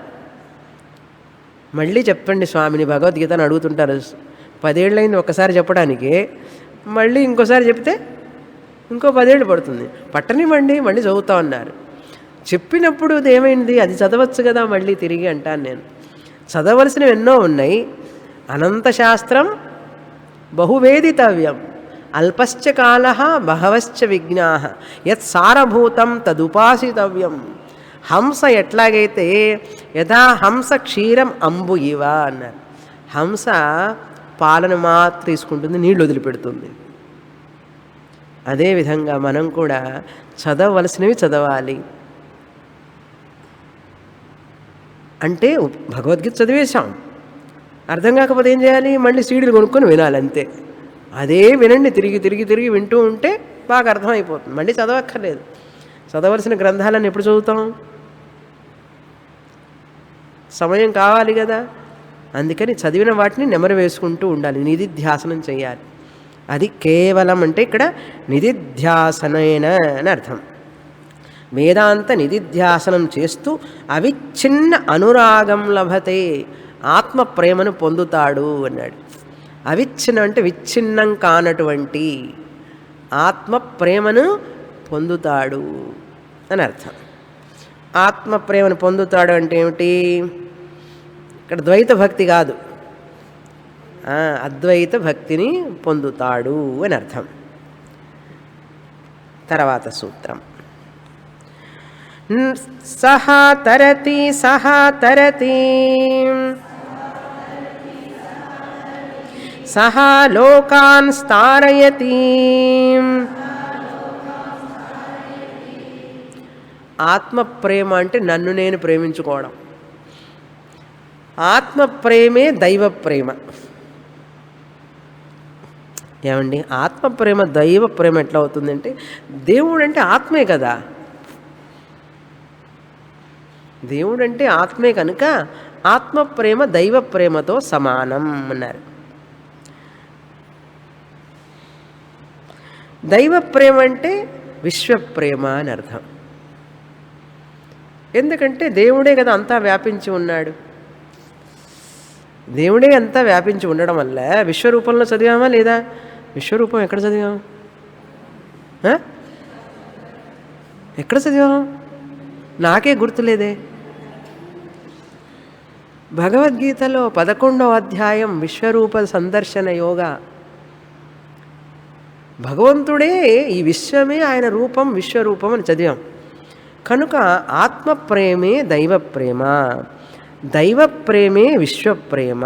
మళ్ళీ చెప్పండి స్వామిని భగవద్గీతను అడుగుతుంటారు. 10 ఏళ్ళైంది ఒక్కసారి చెప్పడానికి, మళ్ళీ ఇంకోసారి చెప్తే ఇంకో 10 ఏళ్ళు పడుతుంది. పట్టనివ్వండి, మళ్ళీ చదువుతా ఉన్నారు. చెప్పినప్పుడు ఏమైంది, అది చదవచ్చు కదా మళ్ళీ తిరిగి అంటాను నేను. చదవలసినవి ఎన్నో ఉన్నాయి. అనంత శాస్త్రం బహువేదితవ్యం, అల్పశ్చ కాల బహవశ్చ విజ్ఞా, యత్ సారభూతం తదుపాసితవ్యం. హంస ఎట్లాగైతే యథా హంస క్షీరం అంబు ఇవ అన్నారు. హంస పాలను మాత్రం తీసుకుంటుంది, నీళ్ళు వదిలిపెడుతుంది. అదేవిధంగా మనం కూడా చదవలసినవి చదవాలి. అంటే భగవద్గీత చదివేశాం, అర్థం కాకపోతే ఏం చేయాలి, మళ్ళీ సీడీలు కొనుక్కొని వినాలి అంతే. అదే వినండి, తిరిగి తిరిగి తిరిగి వింటూ ఉంటే బాగా అర్థమైపోతుంది. మళ్ళీ చదవక్కర్లేదు. చదవలసిన గ్రంథాలను ఎప్పుడు చదువుతాం, సమయం కావాలి కదా. అందుకని చదివిన వాటిని నెమరు వేసుకుంటూ ఉండాలి, నిధిధ్యాసనం చేయాలి. అది కేవలం అంటే ఇక్కడ నిధిధ్యాసనైన అని అర్థం. వేదాంత నిధిధ్యాసనం చేస్తూ అవిచ్ఛిన్న అనురాగం లభతే, ఆత్మ ప్రేమను పొందుతాడు అన్నాడు. అవిచ్ఛిన్నం అంటే విచ్ఛిన్నం కానటువంటి ఆత్మ ప్రేమను పొందుతాడు అని అర్థం. ఆత్మ ప్రేమను పొందుతాడు అంటే ఏమిటి, ఇక్కడ ద్వైత భక్తి కాదు, అద్వైత భక్తిని పొందుతాడు అని అర్థం. తర్వాత సూత్రం, సహా తరతి సహా తరతి సహా లోకాన్ స్థారయతి. ఆత్మ ప్రేమ అంటే నన్ను నేను ప్రేమించుకోవడం. ఆత్మ ప్రేమే దైవ ప్రేమ. ఏమండి, ఆత్మ ప్రేమ దైవ ప్రేమ ఎట్లా అవుతుందంటే, దేవుడు అంటే ఆత్మే కదా, దేవుడు అంటే ఆత్మే కనుక ఆత్మ ప్రేమ దైవ ప్రేమతో సమానం అన్నారు. దైవ ప్రేమ అంటే విశ్వప్రేమ అని అర్థం. ఎందుకంటే దేవుడే కదా అంతా వ్యాపించి ఉన్నాడు. దేవుడే అంతా వ్యాపించి ఉండడం వల్ల విశ్వరూపంలో చదివామా లేదా? విశ్వరూపం ఎక్కడ చదివాము? ఎక్కడ చదివాము? నాకే గుర్తులేదే. భగవద్గీతలో 11వ అధ్యాయం విశ్వరూప సందర్శన యోగ. భగవంతుడే ఈ విశ్వమే ఆయన రూపం, విశ్వరూపం అని చదివాం. కనుక ఆత్మ ప్రేమే దైవ ప్రేమ, దైవ ప్రేమే విశ్వప్రేమ.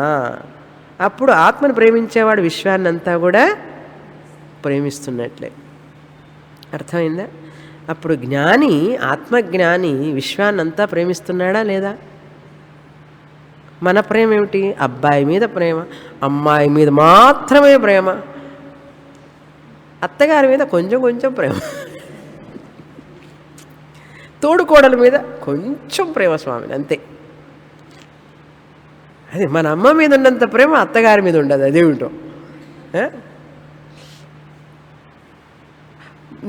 అప్పుడు ఆత్మను ప్రేమించేవాడు విశ్వాన్నంతా కూడా ప్రేమిస్తున్నట్లే. అర్థమైందా? అప్పుడు జ్ఞాని, ఆత్మజ్ఞాని విశ్వాన్నంతా ప్రేమిస్తున్నాడా లేదా? మన ప్రేమ ఏమిటి? అబ్బాయి మీద ప్రేమ, అమ్మాయి మీద మాత్రమే ప్రేమ, అత్తగారి మీద కొంచెం కొంచెం ప్రేమ, తోడుకోడల మీద కొంచెం ప్రేమ స్వామిని అంతే. అది మన అమ్మ మీద ఉన్నంత ప్రేమ అత్తగారి మీద ఉండదు. అదేమిటో.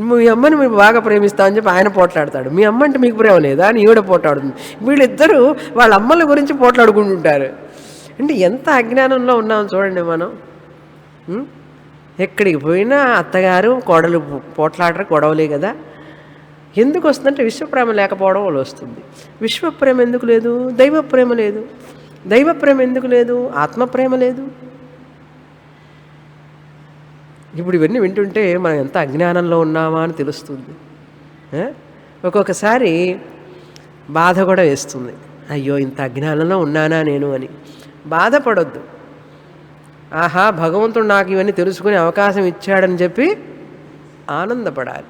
మీ అమ్మని మీరు బాగా ప్రేమిస్తామని చెప్పి ఆయన పోట్లాడతాడు, మీ అమ్మ అంటే మీకు ప్రేమ లేదా అని ఈవిడ పోట్లాడుతుంది. వీళ్ళిద్దరూ వాళ్ళ అమ్మల గురించి పోట్లాడుకుంటుంటారు. అంటే ఎంత అజ్ఞానంలో ఉన్నామో చూడండి మనం. ఎక్కడికి పోయినా అత్తగారు కోడలు పోట్లాడరు, గొడవలే కదా. ఎందుకు వస్తుందంటే విశ్వప్రేమ లేకపోవడం వల్ల వస్తుంది. విశ్వప్రేమ ఎందుకు లేదు? దైవ ప్రేమ లేదు. దైవ ప్రేమ ఎందుకు లేదు? ఆత్మప్రేమ లేదు. ఇప్పుడు ఇవన్నీ వింటుంటే మనం ఎంత అజ్ఞానంలో ఉన్నామా అని తెలుస్తుంది. ఒక్కొక్కసారి బాధ కూడా వేస్తుంది, అయ్యో ఇంత అజ్ఞానంలో ఉన్నానా నేను అని. బాధపడొద్దు. ఆహా, భగవంతుడు నాకు ఇవన్నీ తెలుసుకునే అవకాశం ఇచ్చాడని చెప్పి ఆనందపడాలి.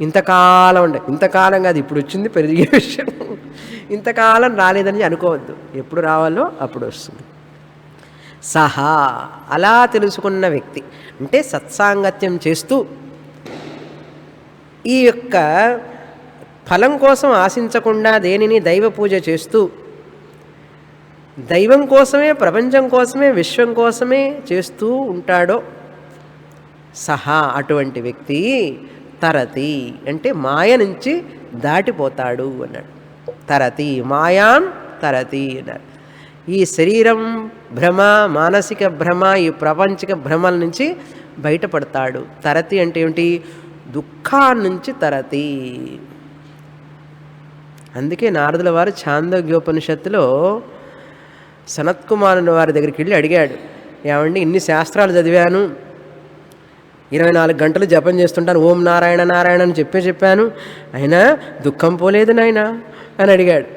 ఇంతకాలం ఉండే, ఇంతకాలం కాదు ఇప్పుడు వచ్చింది పెరిగే విషయం, ఇంతకాలం రాలేదని అనుకోవద్దు. ఎప్పుడు రావాలో అప్పుడు వస్తుంది. సహా అలా తెలుసుకున్న వ్యక్తి అంటే సత్సాంగత్యం చేస్తూ ఈ యొక్క ఫలం కోసం ఆశించకుండా దేనిని దైవ పూజ చేస్తూ దైవం కోసమే, ప్రపంచం కోసమే, విశ్వం కోసమే చేస్తూ ఉంటాడో సహా అటువంటి వ్యక్తి తరతి అంటే మాయ నుంచి దాటిపోతాడు అన్నాడు. తరతి మాయాన్ తరతి అన్నాడు. ఈ శరీరం భ్రమ, మానసిక భ్రమ, ఈ ప్రాపంచిక భ్రమల నుంచి బయటపడతాడు. తరతి అంటే ఏమిటి? దుఃఖాన్నించి తరతి. అందుకే నారదుల వారు ఛాందోగ్యోపనిషత్తులో సనత్కుమారుని వారి దగ్గరికి వెళ్ళి అడిగాడు, ఏమండి ఇన్ని శాస్త్రాలు చదివాను, 24 గంటలు జపం చేస్తుంటాను, ఓం నారాయణ నారాయణ అని చెప్పాను, అయినా దుఃఖం పోలేదు నాయన అని అడిగాడు.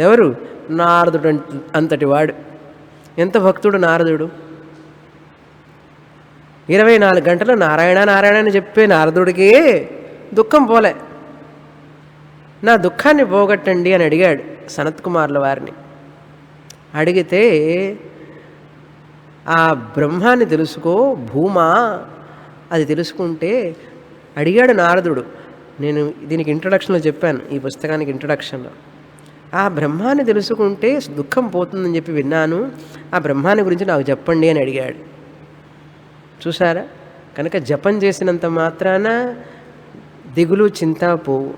ఎవరు? నారదుడు అంతటి వాడు. ఎంత భక్తుడు నారదుడు! 24 గంటలు నారాయణ నారాయణ అని చెప్పే నారదుడికి దుఃఖం పోలే. నా దుఃఖాన్ని పోగొట్టండి అని అడిగాడు సనత్కుమారుల వారిని. అడిగితే ఆ బ్రహ్మాన్ని తెలుసుకో భూమా, అది తెలుసుకుంటే అడిగాడు నారదుడు. నేను దీనికి ఇంట్రడక్షన్లో చెప్పాను, ఈ పుస్తకానికి ఇంట్రడక్షన్లో. ఆ బ్రహ్మాన్ని తెలుసుకుంటే దుఃఖం పోతుందని చెప్పి విన్నాను, ఆ బ్రహ్మాన్ని గురించి నాకు చెప్పండి అని అడిగాడు. చూసారా? కనుక జపం చేసినంత మాత్రాన దిగులు చింత పోవు.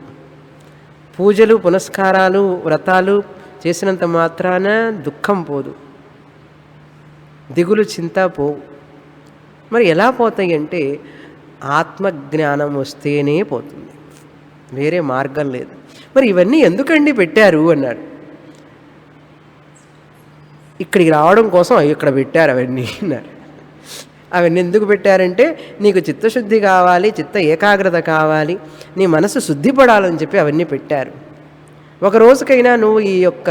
పూజలు పునస్కారాలు వ్రతాలు చేసినంత మాత్రాన దుఃఖం పోదు, దిగులు చింత పోవు. మరి ఎలా పోతాయి అంటే ఆత్మజ్ఞానం వస్తేనే పోతుంది, వేరే మార్గం లేదు. మరి ఇవన్నీ ఎందుకండి పెట్టారు అన్నాడు. ఇక్కడికి రావడం కోసం ఇక్కడ పెట్టారు అవన్నీ అన్నారు. అవన్నీ ఎందుకు పెట్టారంటే నీకు చిత్తశుద్ధి కావాలి, చిత్త ఏకాగ్రత కావాలి, నీ మనసు శుద్ధిపడాలని చెప్పి అవన్నీ పెట్టారు. ఒక రోజుకైనా నువ్వు ఈ యొక్క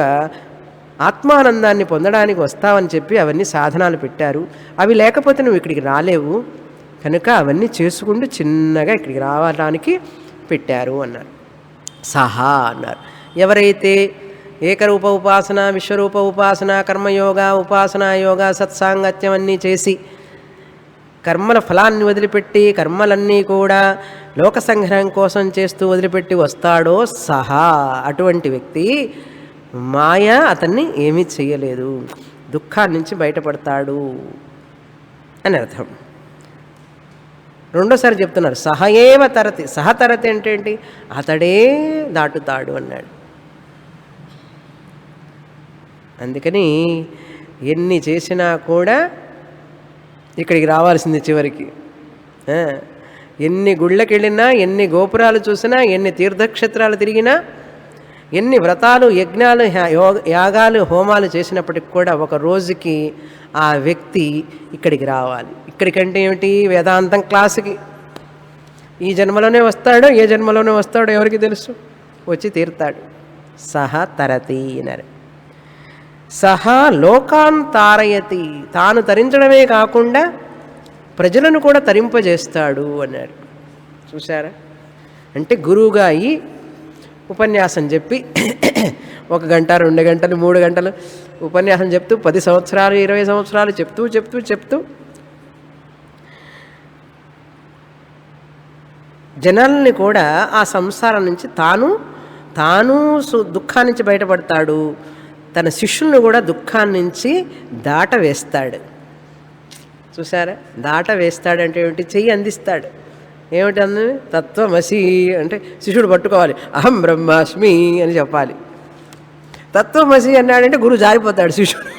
ఆత్మానందాన్ని పొందడానికి వస్తావని చెప్పి అవన్నీ సాధనాలు పెట్టారు. అవి లేకపోతే నువ్వు ఇక్కడికి రాలేవు, కనుక అవన్నీ చేసుకుంటూ చిన్నగా ఇక్కడికి రావడానికి పెట్టారు అన్నారు. సహా అన్నారు. ఎవరైతే ఏకరూప ఉపాసన, విశ్వరూప ఉపాసన, కర్మయోగ, ఉపాసనా యోగ, సత్సాంగత్యం అన్నీ చేసి కర్మల ఫలాన్ని వదిలిపెట్టి కర్మలన్నీ కూడా లోక సంగ్రహం కోసం చేస్తూ వదిలిపెట్టి వస్తాడో సహా, అటువంటి వ్యక్తి మాయ అతన్ని ఏమీ చేయలేదు, దుఃఖాన్ని నుంచి బయటపడతాడు అని అర్థం. రెండోసారి చెప్తున్నారు సహయేవ తరతి. సహతరతి అంటే ఏంటి? అతడే దాటుతాడు అన్నాడు. అందుకని ఎన్ని చేసినా కూడా ఇక్కడికి రావాల్సింది చివరికి. ఎన్ని గుళ్ళకి వెళ్ళినా, ఎన్ని గోపురాలు చూసినా, ఎన్ని తీర్థక్షేత్రాలు తిరిగినా, ఎన్ని వ్రతాలు యజ్ఞాలు యాగాలు హోమాలు చేసినప్పటికి కూడా ఒక రోజుకి ఆ వ్యక్తి ఇక్కడికి రావాలి. ఇక్కడికంటే ఏమిటి? వేదాంతం క్లాసుకి. ఈ జన్మలోనే వస్తాడో ఏ జన్మలోనే వస్తాడో ఎవరికి తెలుసు, వచ్చి తీరుతాడు. సహ తరతి అన్నారు. సహా లోకాన్ తారయతి, తాను తరించడమే కాకుండా ప్రజలను కూడా తరింపజేస్తాడు అన్నాడు. చూసారా? అంటే గురువుగా అయి ఉపన్యాసం చెప్పి 1 గంట 2 గంటలు 3 గంటలు ఉపన్యాసం చెప్తూ 10 సంవత్సరాలు 20 సంవత్సరాలు చెప్తూ జనాల్ని కూడా ఆ సంసారం నుంచి తాను దుఃఖాన్ని నుంచి బయటపడతాడు, తన శిష్యులను కూడా దుఃఖాన్ని నుంచి దాటవేస్తాడు. చూసారా? దాటవేస్తాడంటే ఏమిటి? చెయ్యి అందిస్తాడు. ఏమిటి అంది? తత్వమసి అంటే శిష్యుడు పట్టుకోవాలి, అహం బ్రహ్మాస్మి అని చెప్పాలి. తత్వమసి అన్నాడంటే గురువు జారిపోతాడు శిష్యుడు.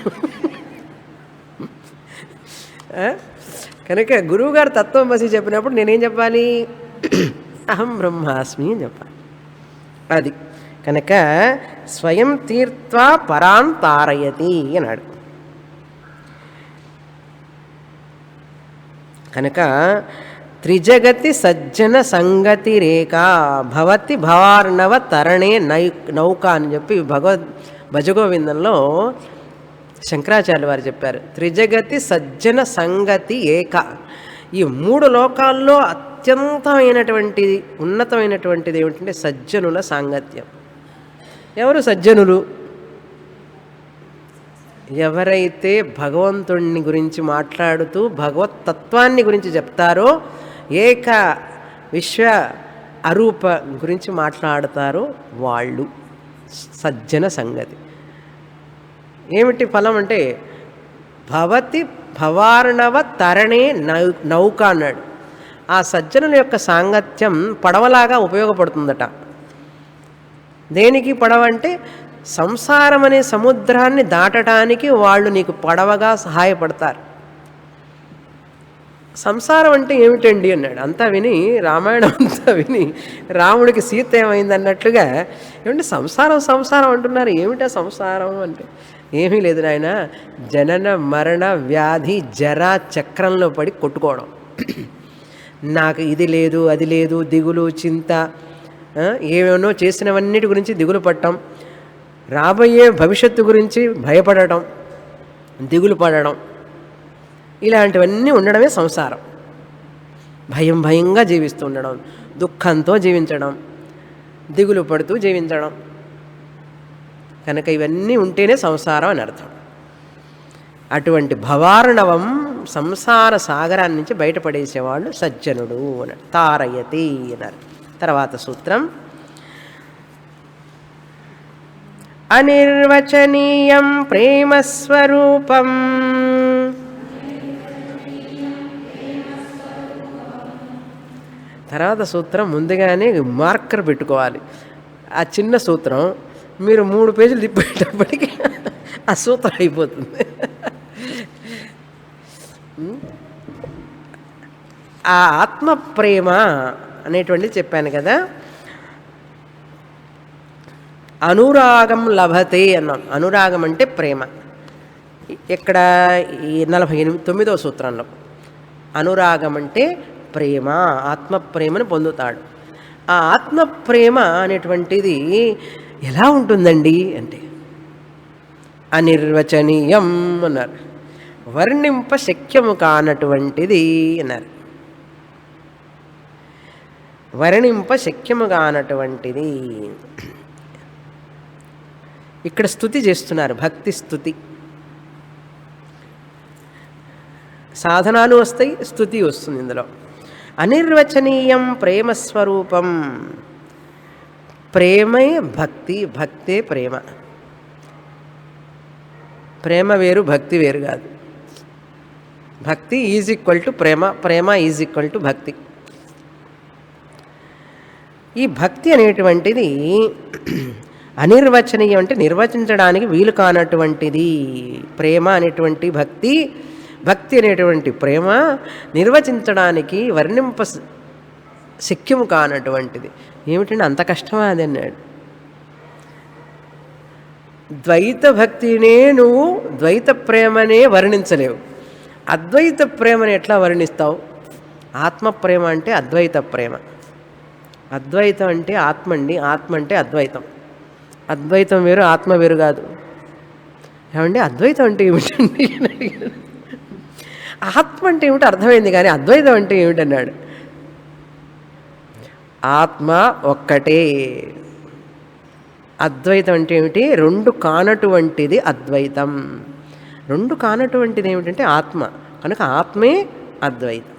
కనుక గురువుగారు తత్వమసి చెప్పినప్పుడు నేనేం చెప్పాలి? అహం బ్రహ్మాస్మి అని చెప్పాలి. అది కనుక స్వయం తీర్త్వా పరాన్ తారయతి అన్నాడు. కనుక త్రిజగతి సజ్జన సంగతి రేఖ భవతి భవార్ణవ తరణే నౌక అని చెప్పి భజగోవిందంలో శంకరాచార్య వారు చెప్పారు. త్రిజగతి సజ్జన సంగతి ఏక. ఈ 3 లోకాల్లో అత్యంతమైనటువంటిది ఉన్నతమైనటువంటిది ఏమిటంటే సజ్జనుల సాంగత్యం. ఎవరు సజ్జనులు? ఎవరైతే భగవంతుడిని గురించి మాట్లాడుతూ భగవత్ తత్వాన్ని గురించి చెప్తారో, ఏక విశ్వ అరూప గురించి మాట్లాడతారో వాళ్ళు సజ్జన సంగతి. ఏమిటి ఫలం అంటే భవతి భవార్ణవ తరణే నౌక అన్నాడు. ఆ సజ్జనుల యొక్క సాంగత్యం పడవలాగా ఉపయోగపడుతుందట. దేనికి పడవ అంటే సంసారం అనే సముద్రాన్ని దాటడానికి వాళ్ళు నీకు పడవగా సహాయపడతారు. సంసారం అంటే ఏమిటండి అన్నాడు. అంతా విని రామాయణం అంతా విని రాముడికి సీత ఏమైంది అన్నట్లుగా, ఏమంటే సంసారం సంసారం అంటున్నారు, ఏమిటా సంసారం అంటే, ఏమీ లేదు నాయన, జనన మరణ వ్యాధి జరా చక్రంలో పడి కొట్టుకోవడం. నాకు ఇది లేదు అది లేదు, దిగులు చింత, ఏమేమో చేసినవన్నిటి గురించి దిగులు పడటం, రాబోయే భవిష్యత్తు గురించి భయపడటం, దిగులు పడడం, ఇలాంటివన్నీ ఉండడమే సంసారం. భయం భయంగా జీవిస్తూ ఉండడం, దుఃఖంతో జీవించడం, దిగులు పడుతూ జీవించడం. కనుక ఇవన్నీ ఉంటేనే సంసారం అని అర్థం. అటువంటి భవార్ణవం సంసార సాగరాన్ని నుంచి బయటపడేసేవాళ్ళు సజ్జనుడు అన్నారు. తారయతి అన్నారు. తర్వాత సూత్రం, అనిర్వచనీయం ప్రేమస్వరూపం తర్వాత సూత్రం ముందుగానే మార్కర్ పెట్టుకోవాలి. ఆ చిన్న సూత్రం మీరు 3 పేజీలు తిప్పేటప్పటికి ఆ సూత్రం అయిపోతుంది. ఆ ఆత్మ ప్రేమ అనేటువంటిది చెప్పాను కదా, అనురాగం లభతే అన్నాం. అనురాగం అంటే ప్రేమ. ఇక్కడ ఈ 49వ సూత్రంలో అనురాగం అంటే ప్రేమ, ఆత్మ ప్రేమను పొందుతాడు. ఆ ఆత్మ ప్రేమ అనేటువంటిది ఎలా ఉంటుందండి అంటే, అనిర్వచనీయం అన్నారు. వర్ణింప శక్యము కానటువంటిది అన్నారు. వర్ణింప శక్యము కానటువంటిది. ఇక్కడ స్తుతి చేస్తున్నారు, భక్తి స్తుతి. సాధనాలు వస్తాయి, స్తుతి వస్తుంది ఇందులో. అనిర్వచనీయం ప్రేమస్వరూపం. ప్రేమే భక్తి, భక్తే ప్రేమ. ప్రేమ వేరు, భక్తి వేరు కాదు. భక్తి is equal to Prema, Prema is equal to భక్తి. ఈ భక్తి అనేటువంటిది అనిర్వచనీయం అంటే నిర్వచించడానికి వీలు కానటువంటిది. ప్రేమ అనేటువంటి భక్తి, భక్తి అనేటువంటి ప్రేమ నిర్వచించడానికి వర్ణింప శక్యము కానటువంటిది. ఏమిటంటే అంత కష్టమా అది అన్నాడు. ద్వైత భక్తినే నువ్వు ద్వైత ప్రేమనే వర్ణించలేవు. అద్వైత ప్రేమని ఎట్లా వర్ణిస్తావు? ఆత్మ ప్రేమ అంటే అద్వైత ప్రేమ. అద్వైతం అంటే ఆత్మ అండి, ఆత్మ అంటే అద్వైతం. అద్వైతం వేరు, ఆత్మ వేరు కాదు. ఏమండి అద్వైతం అంటే ఏమిటండి? ఆత్మ అంటే ఏమిటో అర్థమైంది, కానీ అద్వైతం అంటే ఏమిటన్నాడు. ఆత్మ ఒక్కటే. అద్వైతం అంటే ఏమిటి? రెండు కానటువంటిది అద్వైతం. రెండు కానటువంటిది ఏమిటంటే ఆత్మ. కనుక ఆత్మే అద్వైతం.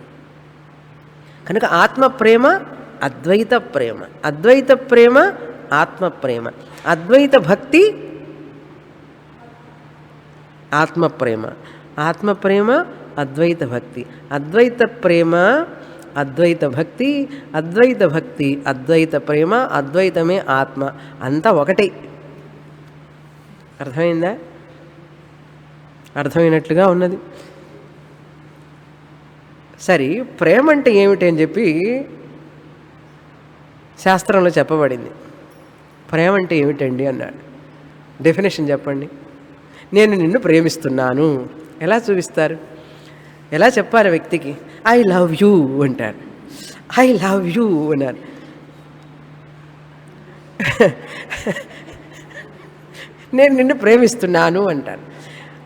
కనుక ఆత్మ ప్రేమ అద్వైత ప్రేమ, అద్వైత ప్రేమ ఆత్మ ప్రేమ, అద్వైత భక్తి ఆత్మ ప్రేమ, ఆత్మ ప్రేమ అద్వైత భక్తి, అద్వైత ప్రేమ అద్వైత భక్తి, అద్వైత భక్తి అద్వైత ప్రేమ, అద్వైతమే ఆత్మ. అంతా ఒకటే. అర్థమైందా? అర్థమైనట్లుగా ఉన్నది. సరే, ప్రేమ అంటే ఏమిటి అని చెప్పి శాస్త్రంలో చెప్పబడింది. ప్రేమ అంటే ఏమిటండి అన్నాడు. డెఫినేషన్ చెప్పండి. నేను నిన్ను ప్రేమిస్తున్నాను ఎలా చూపిస్తారు? ఎలా చెప్పారు వ్యక్తికి? ఐ లవ్ యూ అంటారు. ఐ లవ్ యూ అన్నారు. నేను నిన్ను ప్రేమిస్తున్నాను అంటాను.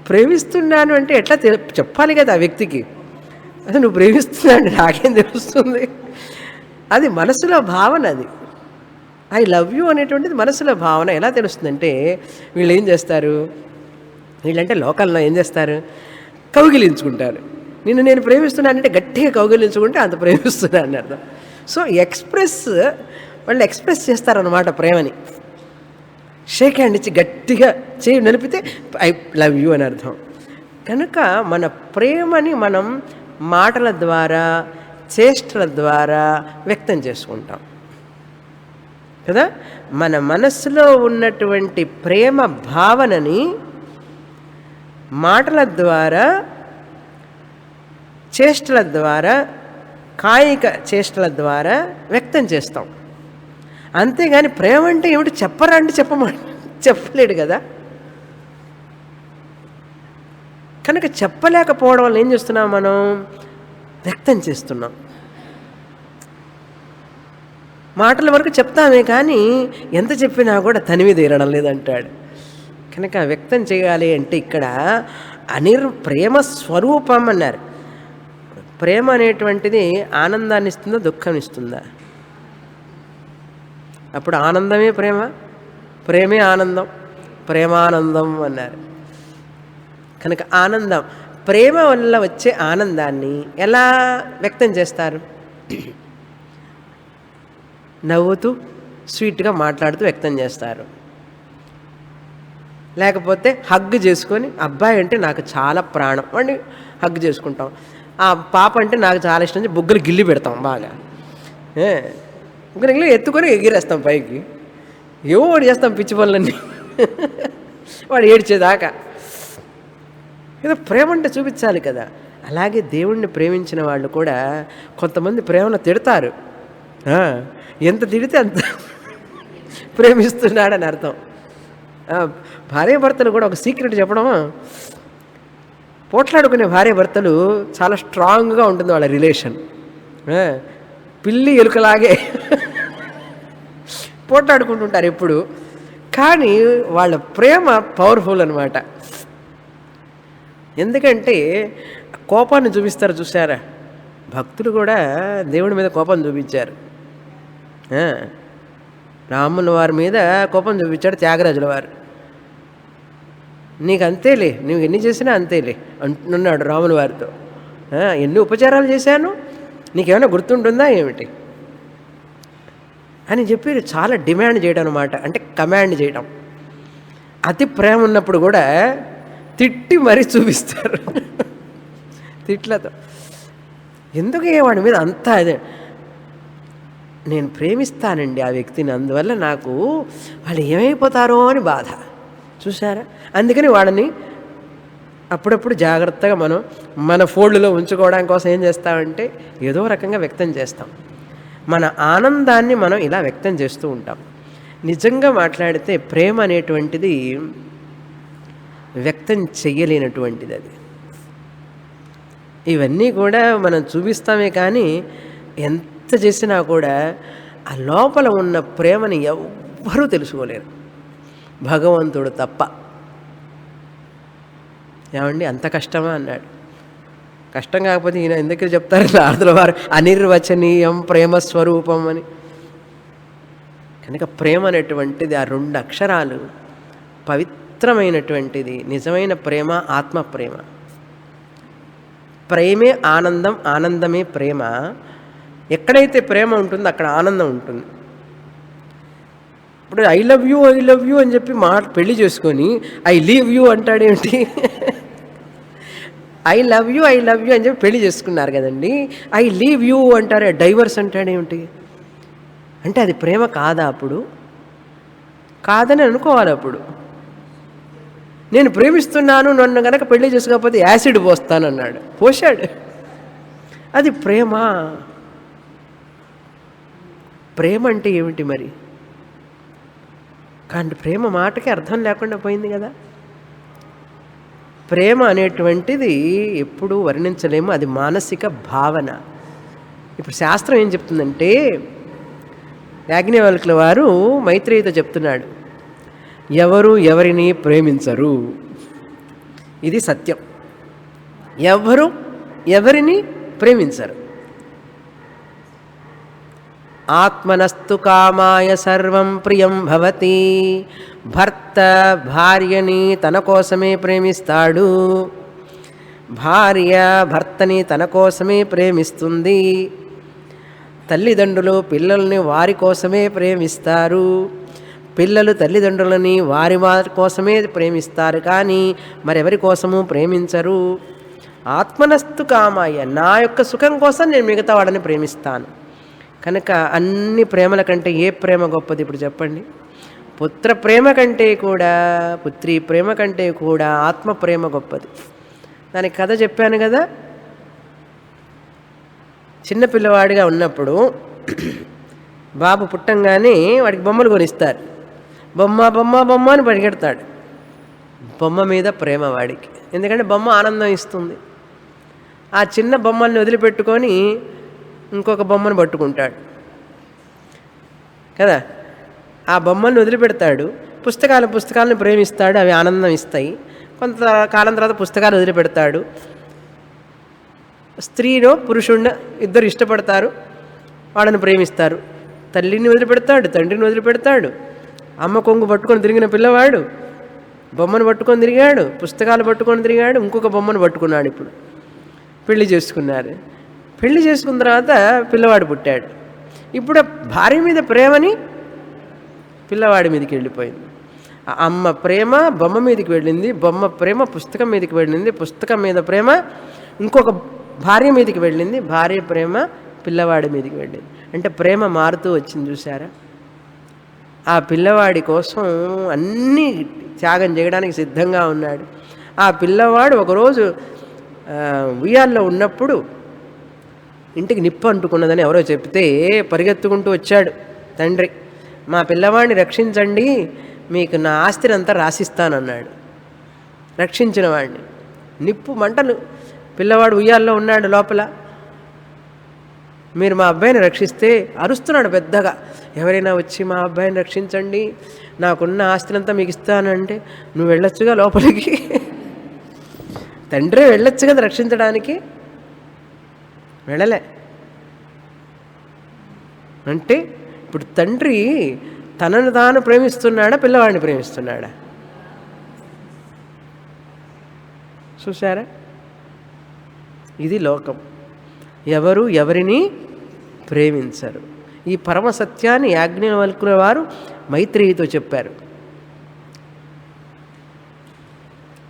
ప్రేమిస్తున్నాను అంటే ఎట్లా చెప్పాలి కదా ఆ వ్యక్తికి. అసలు నువ్వు ప్రేమిస్తున్నాడు నాకేం తెలుస్తుంది? అది మనసులో భావన. అది ఐ లవ్ యూ అనేటువంటిది మనసులో భావన. ఎలా తెలుస్తుందంటే, వీళ్ళు ఏం చేస్తారు, వీళ్ళంటే లోకల్లో ఏం చేస్తారు, కౌగిలించుకుంటారు. నిన్ను నేను ప్రేమిస్తున్నానంటే గట్టిగా కౌగిలించుకుంటే అంత ప్రేమిస్తున్నాను అర్థం. సో వాళ్ళు ఎక్స్ప్రెస్ చేస్తారన్నమాట ప్రేమని. షేక్ హ్యాండ్ ఇచ్చి గట్టిగా చేయి నలిపితే ఐ లవ్ యూ అని అర్థం. కనుక మన ప్రేమని మనం మాటల ద్వారా, చేష్టల ద్వారా వ్యక్తం చేసుకుంటాం కదా. మన మనస్సులో ఉన్నటువంటి ప్రేమ భావనని మాటల ద్వారా, చేష్టల ద్వారా, కాయిక చేష్టల ద్వారా వ్యక్తం చేస్తాం. అంతేగాని ప్రేమ అంటే ఏమిటి చెప్పరా అంటే చెప్పలేడు కదా. కనుక చెప్పలేకపోవడం వల్ల ఏం చేస్తున్నాం, మనం వ్యక్తం చేస్తున్నాం. మాటల వరకు చెప్తామే కానీ ఎంత చెప్పినా కూడా తనివి తీరడం లేదంటాడు. కనుక వ్యక్తం చేయాలి అంటే ఇక్కడ ప్రేమ స్వరూపం అన్నారు. ప్రేమ అనేటువంటిది ఆనందాన్ని ఇస్తుందా, దుఃఖాన్ని ఇస్తుందా? అప్పుడు ఆనందమే ప్రేమ, ప్రేమే ఆనందం, ప్రేమానందం అన్నారు. కనుక ఆనందం, ప్రేమ వల్ల వచ్చే ఆనందాన్ని ఎలా వ్యక్తం చేస్తారు? నవ్వుతూ స్వీట్గా మాట్లాడుతూ వ్యక్తం చేస్తారు. లేకపోతే హగ్ చేసుకొని, అబ్బాయి అంటే నాకు చాలా ప్రాణం వాడిని హగ్ చేసుకుంటాం. ఆ పాప అంటే నాకు చాలా ఇష్టం అని బుగ్గలు గిల్లి పెడతాం బాగా. బుగ్గలు గిల్లి ఎత్తుకొని ఎగిరేస్తాం పైకి. ఏవో వాడు చేస్తాం పిచ్చి పనులన్నీ వాడు ఏడ్చేదాకా. ఏదో ప్రేమ అంటే చూపించాలి కదా. అలాగే దేవుణ్ణి ప్రేమించిన వాళ్ళు కూడా కొంతమంది ప్రేమను తిడతారు. ఎంత తిడితే అంత ప్రేమిస్తున్నాడని అర్థం. భార్యాభర్తలు కూడా ఒక సీక్రెట్ చెప్పడమా, పోట్లాడుకునే భార్యాభర్తలు చాలా స్ట్రాంగ్గా ఉంటుంది వాళ్ళ రిలేషన్. పిల్లి ఎలుకలాగే పోట్లాడుకుంటుంటారు ఎప్పుడు, కానీ వాళ్ళ ప్రేమ పవర్ఫుల్ అనమాట. ఎందుకంటే కోపాన్ని చూపిస్తారు చూసారా, భక్తులు కూడా దేవుడి మీద కోపం చూపించారు. రాముల వారి మీద కోపం చూపించాడు త్యాగరాజుల వారు. నీకు అంతేలే, నువ్వు ఎన్ని చేసినా అంతేలే అంటున్నాడు రాముల వారితో. ఎన్ని ఉపచారాలు చేశాను, నీకేమైనా గుర్తుంటుందా ఏమిటి అని చెప్పి చాలా డిమాండ్ చేయడం అనమాట. అంటే కమాండ్ చేయడం. అతి ప్రేమ ఉన్నప్పుడు కూడా తిట్టి మరీ చూపిస్తారు తిట్లతో. ఎందుకు వాడి మీద అంతా అదే, నేను ప్రేమిస్తానండి ఆ వ్యక్తిని, అందువల్ల నాకు వాళ్ళు ఏమైపోతారో అని బాధ చూసారా. అందుకని వాళ్ళని అప్పుడప్పుడు జాగ్రత్తగా మనం మన ఫోల్డ్లో ఉంచుకోవడం కోసం ఏం చేస్తామంటే ఏదో రకంగా వ్యక్తం చేస్తాం. మన ఆనందాన్ని మనం ఇలా వ్యక్తం చేస్తూ ఉంటాం. నిజంగా మాట్లాడితే ప్రేమ అనేటువంటిది వ్యక్తం చెయ్యలేనటువంటిది. అది ఇవన్నీ కూడా మనం చూపిస్తామే కానీ ఎంత చేసినా కూడా ఆ లోపల ఉన్న ప్రేమని ఎవ్వరూ తెలుసుకోలేరు, భగవంతుడు తప్ప. ఏమండి అంత కష్టమా అన్నాడు. కష్టం కాకపోతే ఈయన ఎందుకు చెప్తారు నారదుల వారు అనిర్వచనీయం ప్రేమ స్వరూపం అని. కనుక ప్రేమ అనేటువంటిది ఆ 2 అక్షరాలు పవిత్రమైనటువంటిది. నిజమైన ప్రేమ ఆత్మ ప్రేమ. ప్రేమే ఆనందం, ఆనందమే ప్రేమ. ఎక్కడైతే ప్రేమ ఉంటుందో అక్కడ ఆనందం ఉంటుంది. ఇప్పుడు ఐ లవ్ యూ అని చెప్పి పెళ్లి చేసుకొని ఐ లీవ్ యూ అంటాడేమిటి? ఐ లవ్ యూ అని చెప్పి పెళ్లి చేసుకున్నారు కదండి, ఐ లీవ్ యూ అంటారే, డైవర్స్ అంటాడేమిటి? అంటే అది ప్రేమ కాదా? అప్పుడు కాదని అనుకోవాలి. అప్పుడు నేను ప్రేమిస్తున్నాను, నన్ను కనుక పెళ్లి చేసుకోకపోతే యాసిడ్ పోస్తానన్నాడు, పోశాడు. అది ప్రేమ? ప్రేమ అంటే ఏమిటి మరి? కానీ ప్రేమ మాటకి అర్థం లేకుండా పోయింది కదా. ప్రేమ అనేటువంటిది ఎప్పుడూ వర్ణించలేము, అది మానసిక భావన. ఇప్పుడు శాస్త్రం ఏం చెప్తుందంటే, యాజ్ఞవల్కుల వారు మైత్రేయితో చెప్తున్నాడు, ఎవరు ఎవరిని ప్రేమించరు, ఇది సత్యం. ఎవరు ఎవరిని ప్రేమించరు. ఆత్మనస్తు కామాయ సర్వం ప్రియం భవతి. భర్త భార్యని తన కోసమే ప్రేమిస్తాడు, భార్య భర్తని తన కోసమే ప్రేమిస్తుంది, తల్లిదండ్రులు పిల్లల్ని వారి కోసమే ప్రేమిస్తారు, పిల్లలు తల్లిదండ్రులని వారి కోసమే ప్రేమిస్తారు, కానీ మరెవరి కోసము ప్రేమించరు. ఆత్మనస్తు కామాయ, నా యొక్క సుఖం కోసం నేను మిగతా వాడిని ప్రేమిస్తాను. కనుక అన్ని ప్రేమల కంటే ఏ ప్రేమ గొప్పది ఇప్పుడు చెప్పండి? పుత్ర ప్రేమ కంటే కూడా, పుత్రి ప్రేమ కంటే కూడా ఆత్మ ప్రేమ గొప్పది. దానికి కథ చెప్పాను కదా. చిన్న పిల్లవాడిగా ఉన్నప్పుడు బాబు పుట్టంగానే వాడికి బొమ్మలు కొనిస్తారు. బొమ్మ బొమ్మ బొమ్మ అని పరిగెడతాడు. బొమ్మ మీద ప్రేమ వాడికి, ఎందుకంటే బొమ్మ ఆనందం ఇస్తుంది. ఆ చిన్న బొమ్మల్ని వదిలిపెట్టుకొని ఇంకొక బొమ్మను పట్టుకుంటాడు కదా. ఆ బొమ్మల్ని వదిలిపెడతాడు. పుస్తకాలను ప్రేమిస్తాడు, అవి ఆనందం ఇస్తాయి. కొంతకాలం తర్వాత పుస్తకాలు వదిలిపెడతాడు. స్త్రీనో పురుషుడినో ఇద్దరు ఇష్టపడతారు, వాళ్ళని ప్రేమిస్తారు. తల్లిని వదిలిపెడతాడు, తండ్రిని వదిలిపెడతాడు. అమ్మ కొంగు పట్టుకొని తిరిగిన పిల్లవాడు బొమ్మను పట్టుకొని తిరిగాడు, పుస్తకాలు పట్టుకొని తిరిగాడు, ఇంకొక బొమ్మను పట్టుకున్నాడు. ఇప్పుడు పెళ్లి చేసుకున్నారు. పెళ్లి చేసుకున్న తర్వాత పిల్లవాడు పుట్టాడు. ఇప్పుడు భార్య మీద ప్రేమని పిల్లవాడి మీదకి వెళ్ళిపోయింది. అమ్మ ప్రేమ బొమ్మ మీదకి వెళ్ళింది, బొమ్మ ప్రేమ పుస్తకం మీదకి వెళ్ళింది, పుస్తకం మీద ప్రేమ ఇంకొక భార్య మీదకి వెళ్ళింది, భార్య ప్రేమ పిల్లవాడి మీదకి వెళ్ళింది. అంటే ప్రేమ మారుతూ వచ్చింది, చూసారా? ఆ పిల్లవాడి కోసం అన్నీ త్యాగం చేయడానికి సిద్ధంగా ఉన్నాడు. ఆ పిల్లవాడు ఒకరోజు ఉయ్యాల్లో ఉన్నప్పుడు ఇంటికి నిప్పు అంటుకున్నదని ఎవరో చెప్తే పరిగెత్తుకుంటూ వచ్చాడు తండ్రి. మా పిల్లవాడిని రక్షించండి, మీకు నా ఆస్తిని అంతా రాసిస్తానన్నాడు. రక్షించిన వాడిని. నిప్పు మంటలు, పిల్లవాడు ఉయ్యాల్లో ఉన్నాడు లోపల. మీరు మా అబ్బాయిని రక్షిస్తే అరుస్తున్నాడు పెద్దగా, ఎవరైనా వచ్చి మా అబ్బాయిని రక్షించండి, నాకున్న ఆస్తినంతా మీకు ఇస్తానంటే, నువ్వు వెళ్ళొచ్చుగా లోపలికి, తండ్రే వెళ్ళొచ్చు కదా రక్షించడానికి, వెళ్ళలే. అంటే ఇప్పుడు తండ్రి తనను తాను ప్రేమిస్తున్నాడా, పిల్లవాడిని ప్రేమిస్తున్నాడా? చూసారా? ఇది లోకం. ఎవరు ఎవరిని ప్రేమించరు. ఈ పరమ సత్యాన్ని యాజ్ఞవల్కుల వారు మైత్రేయితో చెప్పారు.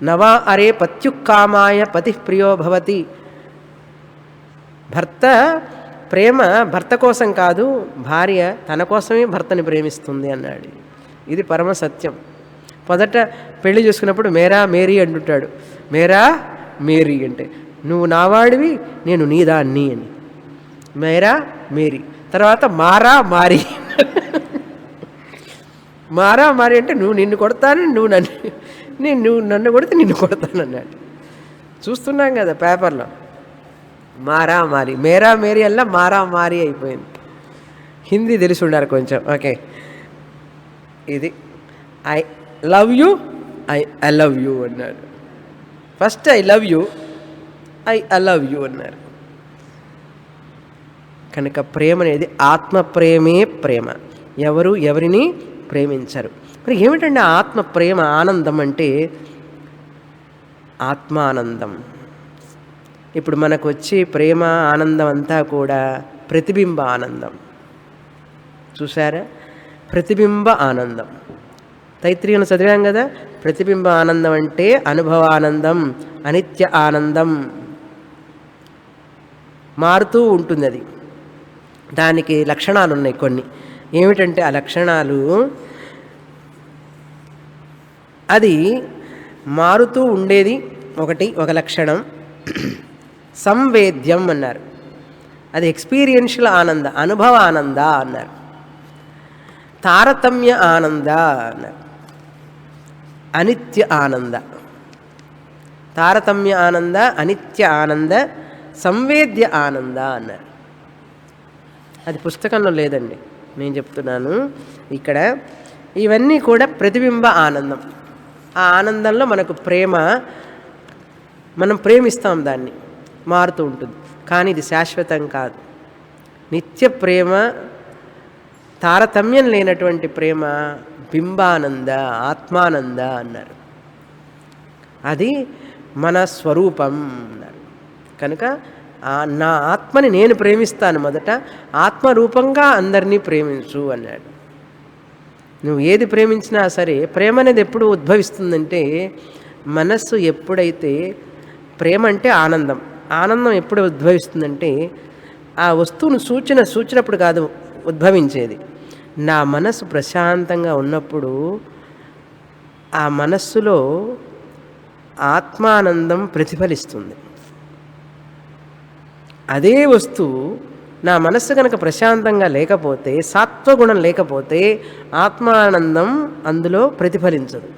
నవా అరే పత్యుక్కామాయ పతి ప్రియో భవతి. భర్త ప్రేమ భర్త కోసం కాదు, భార్య తన కోసమే భర్తని ప్రేమిస్తుంది అన్నాడు. ఇది పరమ సత్యం. మొదట పెళ్లి చేసుకున్నప్పుడు మేరా మేరీ అంటుంటాడు. మేరా మేరీ అంటే నువ్వు నావాడివి, నేను నీదాన్ని అని. మేరా మేరీ. తర్వాత మారా మారి. మారా మారి అంటే నువ్వు నిన్ను కొడతాను, నువ్వు నన్ను కొడితే నిన్ను కొడతాను అన్నాడు. చూస్తున్నాం కదా పేపర్లో. మారా మారి, మేరా మేరీ అల్లా మారా మారి అయిపోయింది. హిందీ తెలిసి ఉండాలి కొంచెం. ఓకే, ఇది I love you, I love you అన్నాడు. First I love you, I love you అన్నారు. కనుక ప్రేమ అనేది ఆత్మ ప్రేమే ప్రేమ. ఎవరు ఎవరిని ప్రేమించరు. మరి ఏమిటండి ఆత్మ ప్రేమ ఆనందం అంటే? ఆత్మానందం. ఇప్పుడు మనకు వచ్చే ప్రేమ ఆనందం అంతా కూడా ప్రతిబింబ ఆనందం. చూసారా? ప్రతిబింబ ఆనందం. తైత్రీయం చదివాం కదా. ప్రతిబింబ ఆనందం అంటే అనుభవానందం, అనిత్య ఆనందం, మారుతూ ఉంటుంది. అది దానికి లక్షణాలు ఉన్నాయి కొన్ని. ఏమిటంటే ఆ లక్షణాలు, అది మారుతూ ఉండేది ఒక లక్షణం. సంవేద్యం అన్నారు. అది ఎక్స్పీరియన్షియల్ ఆనంద, అనుభవ ఆనంద అన్నారు. తారతమ్య ఆనంద అన్నారు. అనిత్య ఆనంద. తారతమ్య ఆనంద, అనిత్య ఆనంద, సంవేద్య ఆనంద అన్నారు. అది పుస్తకంలో లేదండి, నేను చెప్తున్నాను ఇక్కడ. ఇవన్నీ కూడా ప్రతిబింబ ఆనందం. ఆ ఆనందంలో మనకు ప్రేమ, మనం ప్రేమిస్తాం, దాన్ని మారుతూ ఉంటుంది. కానీ ఇది శాశ్వతం కాదు. నిత్య ప్రేమ, తారతమ్యం లేనటువంటి ప్రేమ బింబానంద, ఆత్మానంద అన్నారు. అది మన స్వరూపం అన్నారు. కనుక నా ఆత్మని నేను ప్రేమిస్తాను. మొదట ఆత్మరూపంగా అందరినీ ప్రేమించు అన్నాడు. నువ్వు ఏది ప్రేమించినా సరే, ప్రేమ అనేది ఎప్పుడు ఉద్భవిస్తుందంటే, మనస్సు ఎప్పుడైతే, ప్రేమ అంటే ఆనందం, ఆనందం ఎప్పుడు ఉద్భవిస్తుందంటే ఆ వస్తువును సూచినప్పుడు కాదు ఉద్భవించేది. నా మనస్సు ప్రశాంతంగా ఉన్నప్పుడు ఆ మనస్సులో ఆత్మానందం ప్రతిఫలిస్తుంది. అదే వస్తువు నా మనస్సు కనుక ప్రశాంతంగా లేకపోతే, సాత్వగుణం లేకపోతే ఆత్మానందం అందులో ప్రతిఫలించదు.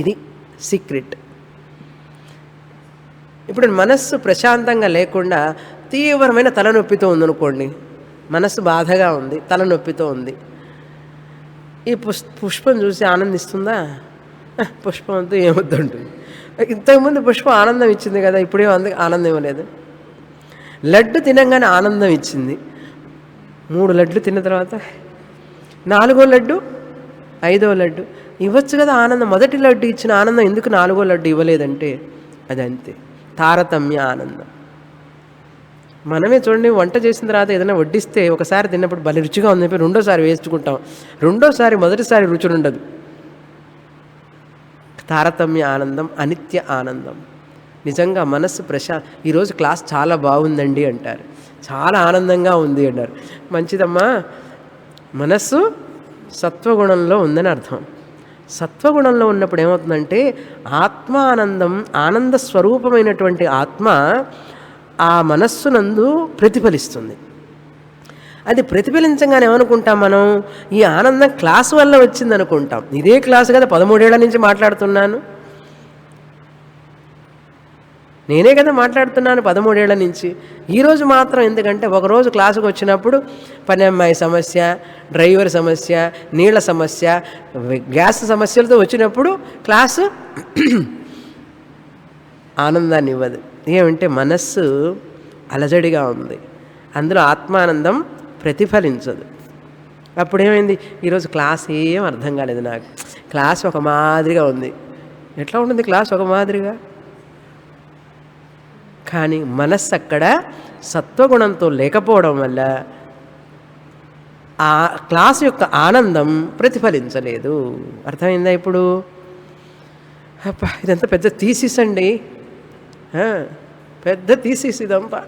ఇది సీక్రెట్. ఇప్పుడు మనస్సు ప్రశాంతంగా లేకుండా తీవ్రమైన తలనొప్పితో ఉందనుకోండి, మనస్సు బాధగా ఉంది, తలనొప్పితో ఉంది, ఈ పుష్పం చూసి ఆనందిస్తుందా? పుష్పం అంతా ఏమొద్దంటుంది. ఇంతకుముందు పుష్పం ఆనందం ఇచ్చింది కదా, ఇప్పుడే ఆనందం ఇవ్వలేదు. లడ్డు తినంగానే ఆనందం ఇచ్చింది, 3 లడ్లు తిన్న తర్వాత 4వ లడ్డు 5వ లడ్డు ఇవ్వచ్చు కదా ఆనందం. మొదటి లడ్డు ఇచ్చిన ఆనందం ఎందుకు 4వ లడ్డు ఇవ్వలేదంటే అదంతే, తారతమ్య ఆనందం. మనమే చూడండి, వంట చేసిన తర్వాత ఏదైనా వడ్డిస్తే ఒకసారి తిన్నప్పుడు భలే రుచిగా ఉంది చెప్పి రెండోసారి వేసుకుంటాం, రెండోసారి మొదటిసారి రుచి ఉండదు. తారతమ్య ఆనందం, అనిత్య ఆనందం. నిజంగా మనస్సు ఈరోజు క్లాస్ చాలా బాగుందండి అంటారు, చాలా ఆనందంగా ఉంది అంటారు. మంచిదమ్మా, మనస్సు సత్వగుణంలో ఉందని అర్థం. సత్వగుణంలో ఉన్నప్పుడు ఏమవుతుందంటే ఆత్మానందం, ఆనంద స్వరూపమైనటువంటి ఆత్మ ఆ మనస్సునందు ప్రతిఫలిస్తుంది. అది ప్రతిఫలించగానే ఏమనుకుంటాం మనం, ఈ ఆనందం క్లాసు వల్ల వచ్చింది అనుకుంటాం. ఇదే క్లాసు కదా 13 ఏళ్ల నుంచి మాట్లాడుతున్నాను, నేనే కదా మాట్లాడుతున్నాను 13 ఏళ్ల నుంచి. ఈరోజు మాత్రం ఎందుకంటే ఒకరోజు క్లాసుకు వచ్చినప్పుడు పని అమ్మాయి సమస్య, డ్రైవర్ సమస్య, నీళ్ల సమస్య, గ్యాస్ సమస్యలతో వచ్చినప్పుడు క్లాసు ఆనందాన్ని ఇవ్వదు. ఏమంటే మనస్సు అలజడిగా ఉంది, అందులో ఆత్మానందం ప్రతిఫలించదు. అప్పుడేమైంది, ఈరోజు క్లాస్ ఏం అర్థం కాలేదు నాకు, క్లాస్ ఒక మాదిరిగా ఉంది. ఎట్లా ఉంటుంది క్లాస్ ఒక మాదిరిగా? కానీ మనస్సు అక్కడ సత్వగుణంతో లేకపోవడం వల్ల ఆ క్లాస్ యొక్క ఆనందం ప్రతిఫలించలేదు. అర్థమైందా ఇప్పుడు? అబ్బా, ఇదంతా పెద్ద థీసిస్ అండి, పెద్ద థీసిస్ ఇదంతా.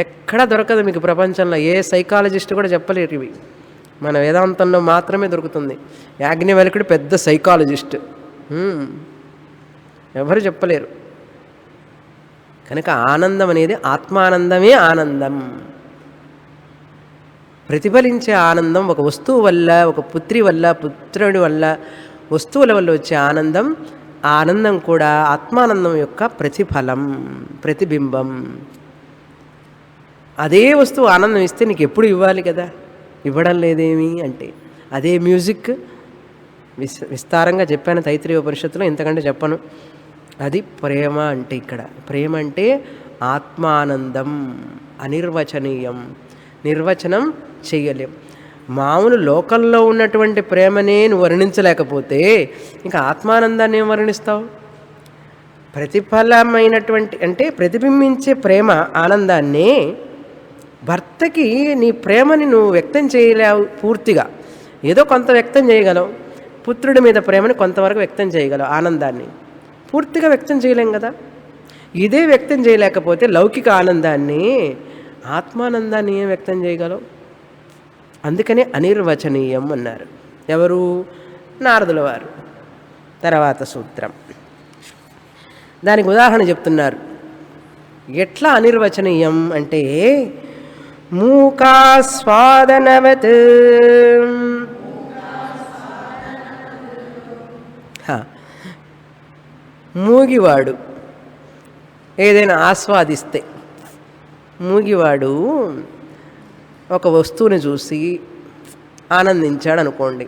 ఎక్కడా దొరకదు మీకు ప్రపంచంలో, ఏ సైకాలజిస్ట్ కూడా చెప్పలేరు ఇవి. మన వేదాంతంలో మాత్రమే దొరుకుతుంది. యాజ్ఞవల్కుడు పెద్ద సైకాలజిస్ట్, ఎవరు చెప్పలేరు. కనుక ఆనందం అనేది ఆత్మానందమే ఆనందం. ప్రతిఫలించే ఆనందం ఒక వస్తువు వల్ల, ఒక పుత్రి వల్ల, పుత్రుడి వల్ల, వస్తువుల వల్ల వచ్చే ఆనందం, ఆనందం కూడా ఆత్మానందం యొక్క ప్రతిఫలం, ప్రతిబింబం. అదే వస్తువు ఆనందం ఇస్తే నీకు ఎప్పుడు ఇవ్వాలి కదా, ఇవ్వడం లేదేమి అంటే అదే మ్యూజిక్. విస్తారంగా చెప్పాను తైత్రీయ ఉపనిషత్తులో, ఇంతకంటే చెప్పను. అది ప్రేమ అంటే. ఇక్కడ ప్రేమ అంటే ఆత్మానందం, అనిర్వచనీయం, నిర్వచనం చెయ్యలేం. మామూలు లోకంలో ఉన్నటువంటి ప్రేమనే నువ్వు వర్ణించలేకపోతే ఇంకా ఆత్మానందాన్ని ఏం వర్ణిస్తావు? ప్రతిఫలమైనటువంటి అంటే ప్రతిబింబించే ప్రేమ ఆనందాన్ని, భర్తకి నీ ప్రేమని నువ్వు వ్యక్తం చేయలేవు పూర్తిగా, ఏదో కొంత వ్యక్తం చేయగలవు. పుత్రుడి మీద ప్రేమని కొంతవరకు వ్యక్తం చేయగలవు, ఆనందాన్ని పూర్తిగా వ్యక్తం చేయలేం కదా. ఇదే వ్యక్తం చేయలేకపోతే లౌకిక ఆనందాన్ని, ఆత్మానందాన్ని ఏం వ్యక్తం చేయగలవు? అందుకనే అనిర్వచనీయం అన్నారు. ఎవరు? నారదుల వారు. తర్వాత సూత్రం దానికి ఉదాహరణ చెప్తున్నారు. ఎట్లా అనిర్వచనీయం అంటే మూకాస్వాదనవత్. మూగివాడు ఏదైనా ఆస్వాదిస్తే, మూగివాడు ఒక వస్తువుని చూసి ఆనందించాడు అనుకోండి,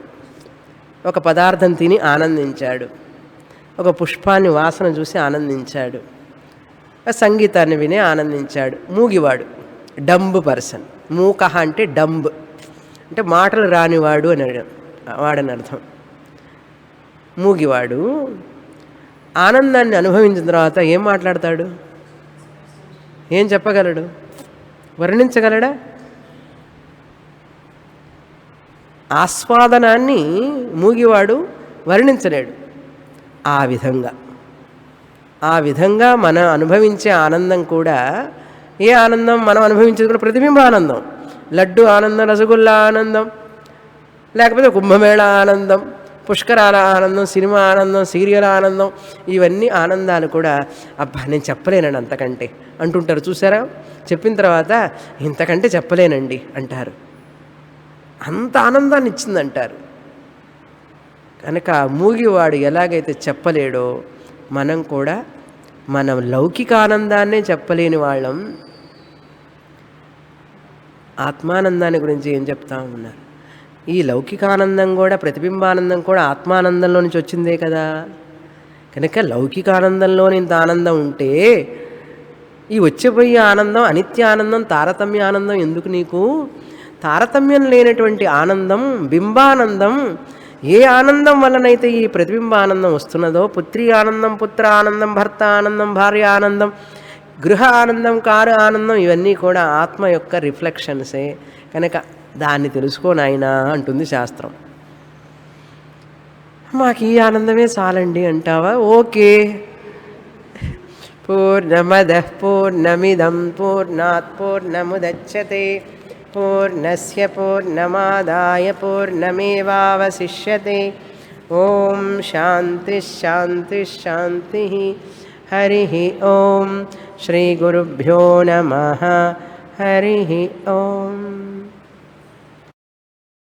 ఒక పదార్థం తిని ఆనందించాడు, ఒక పుష్పాన్ని వాసన చూసి ఆనందించాడు, సంగీతాన్ని విని ఆనందించాడు. మూగివాడు, డంబ్ పర్సన్. మూక అంటే డంబ్ అంటే మాటలు రానివాడు అని వాడని అర్థం. మూగివాడు ఆనందాన్ని అనుభవించిన తర్వాత ఏం మాట్లాడతాడు? ఏం చెప్పగలడు? వర్ణించగలడా? ఆస్వాదనాన్ని మూగివాడు వర్ణించలేడు. ఆ విధంగా మనం అనుభవించే ఆనందం కూడా, ఏ ఆనందం మనం అనుభవించేది కూడా ప్రతిబింబ ఆనందం. లడ్డు ఆనందం, రసగుల్లా ఆనందం, లేకపోతే కుంభమేళ ఆనందం, పుష్కరాల ఆనందం, సినిమా ఆనందం, సీరియల్ ఆనందం, ఇవన్నీ ఆనందాలు కూడా అబ్బా నేను చెప్పలేనండి అంతకంటే అంటుంటారు చూసారా. చెప్పిన తర్వాత ఇంతకంటే చెప్పలేనండి అంటారు. అంత ఆనందాన్ని ఇచ్చిందంటారు. కనుక మూగివాడు ఎలాగైతే చెప్పలేడో మనం కూడా మనం లౌకిక ఆనందాన్నే చెప్పలేని వాళ్ళం ఆత్మానందాన్ని గురించి ఏం చెప్తా ఉన్నారు. ఈ లౌకికానందం కూడా, ప్రతిబింబానందం కూడా ఆత్మానందంలో నుంచి వచ్చిందే కదా. కనుక లౌకికానందంలోని ఇంత ఆనందం ఉంటే ఈ వచ్చేపోయే ఆనందం, అనిత్య ఆనందం, తారతమ్య ఆనందం ఎందుకు నీకు? తారతమ్యం లేనటువంటి ఆనందం, బింబానందం, ఏ ఆనందం వలనైతే ఈ ప్రతిబింబానందం వస్తున్నదో, పుత్రి ఆనందం, పుత్ర ఆనందం, భర్త ఆనందం, భార్య ఆనందం, గృహ ఆనందం, కారు ఆనందం, ఇవన్నీ కూడా ఆత్మ యొక్క రిఫ్లెక్షన్సే. కనుక దాన్ని తెలుసుకో నాయనా అంటుంది శాస్త్రం. మాకు ఈ ఆనందమే చాలండి అంటావా? ఓకే. పూర్ణమదః పూర్ణమిదం పూర్ణాత్ పూర్ణముదచ్యతే పూర్ణస్య పూర్ణమాదాయ పూర్ణమేవావశిష్యతే. ఓం శాంతి శాంతి శాంతి. హరి ఓం. శ్రీ గురుభ్యో నమః. హరి ఓం.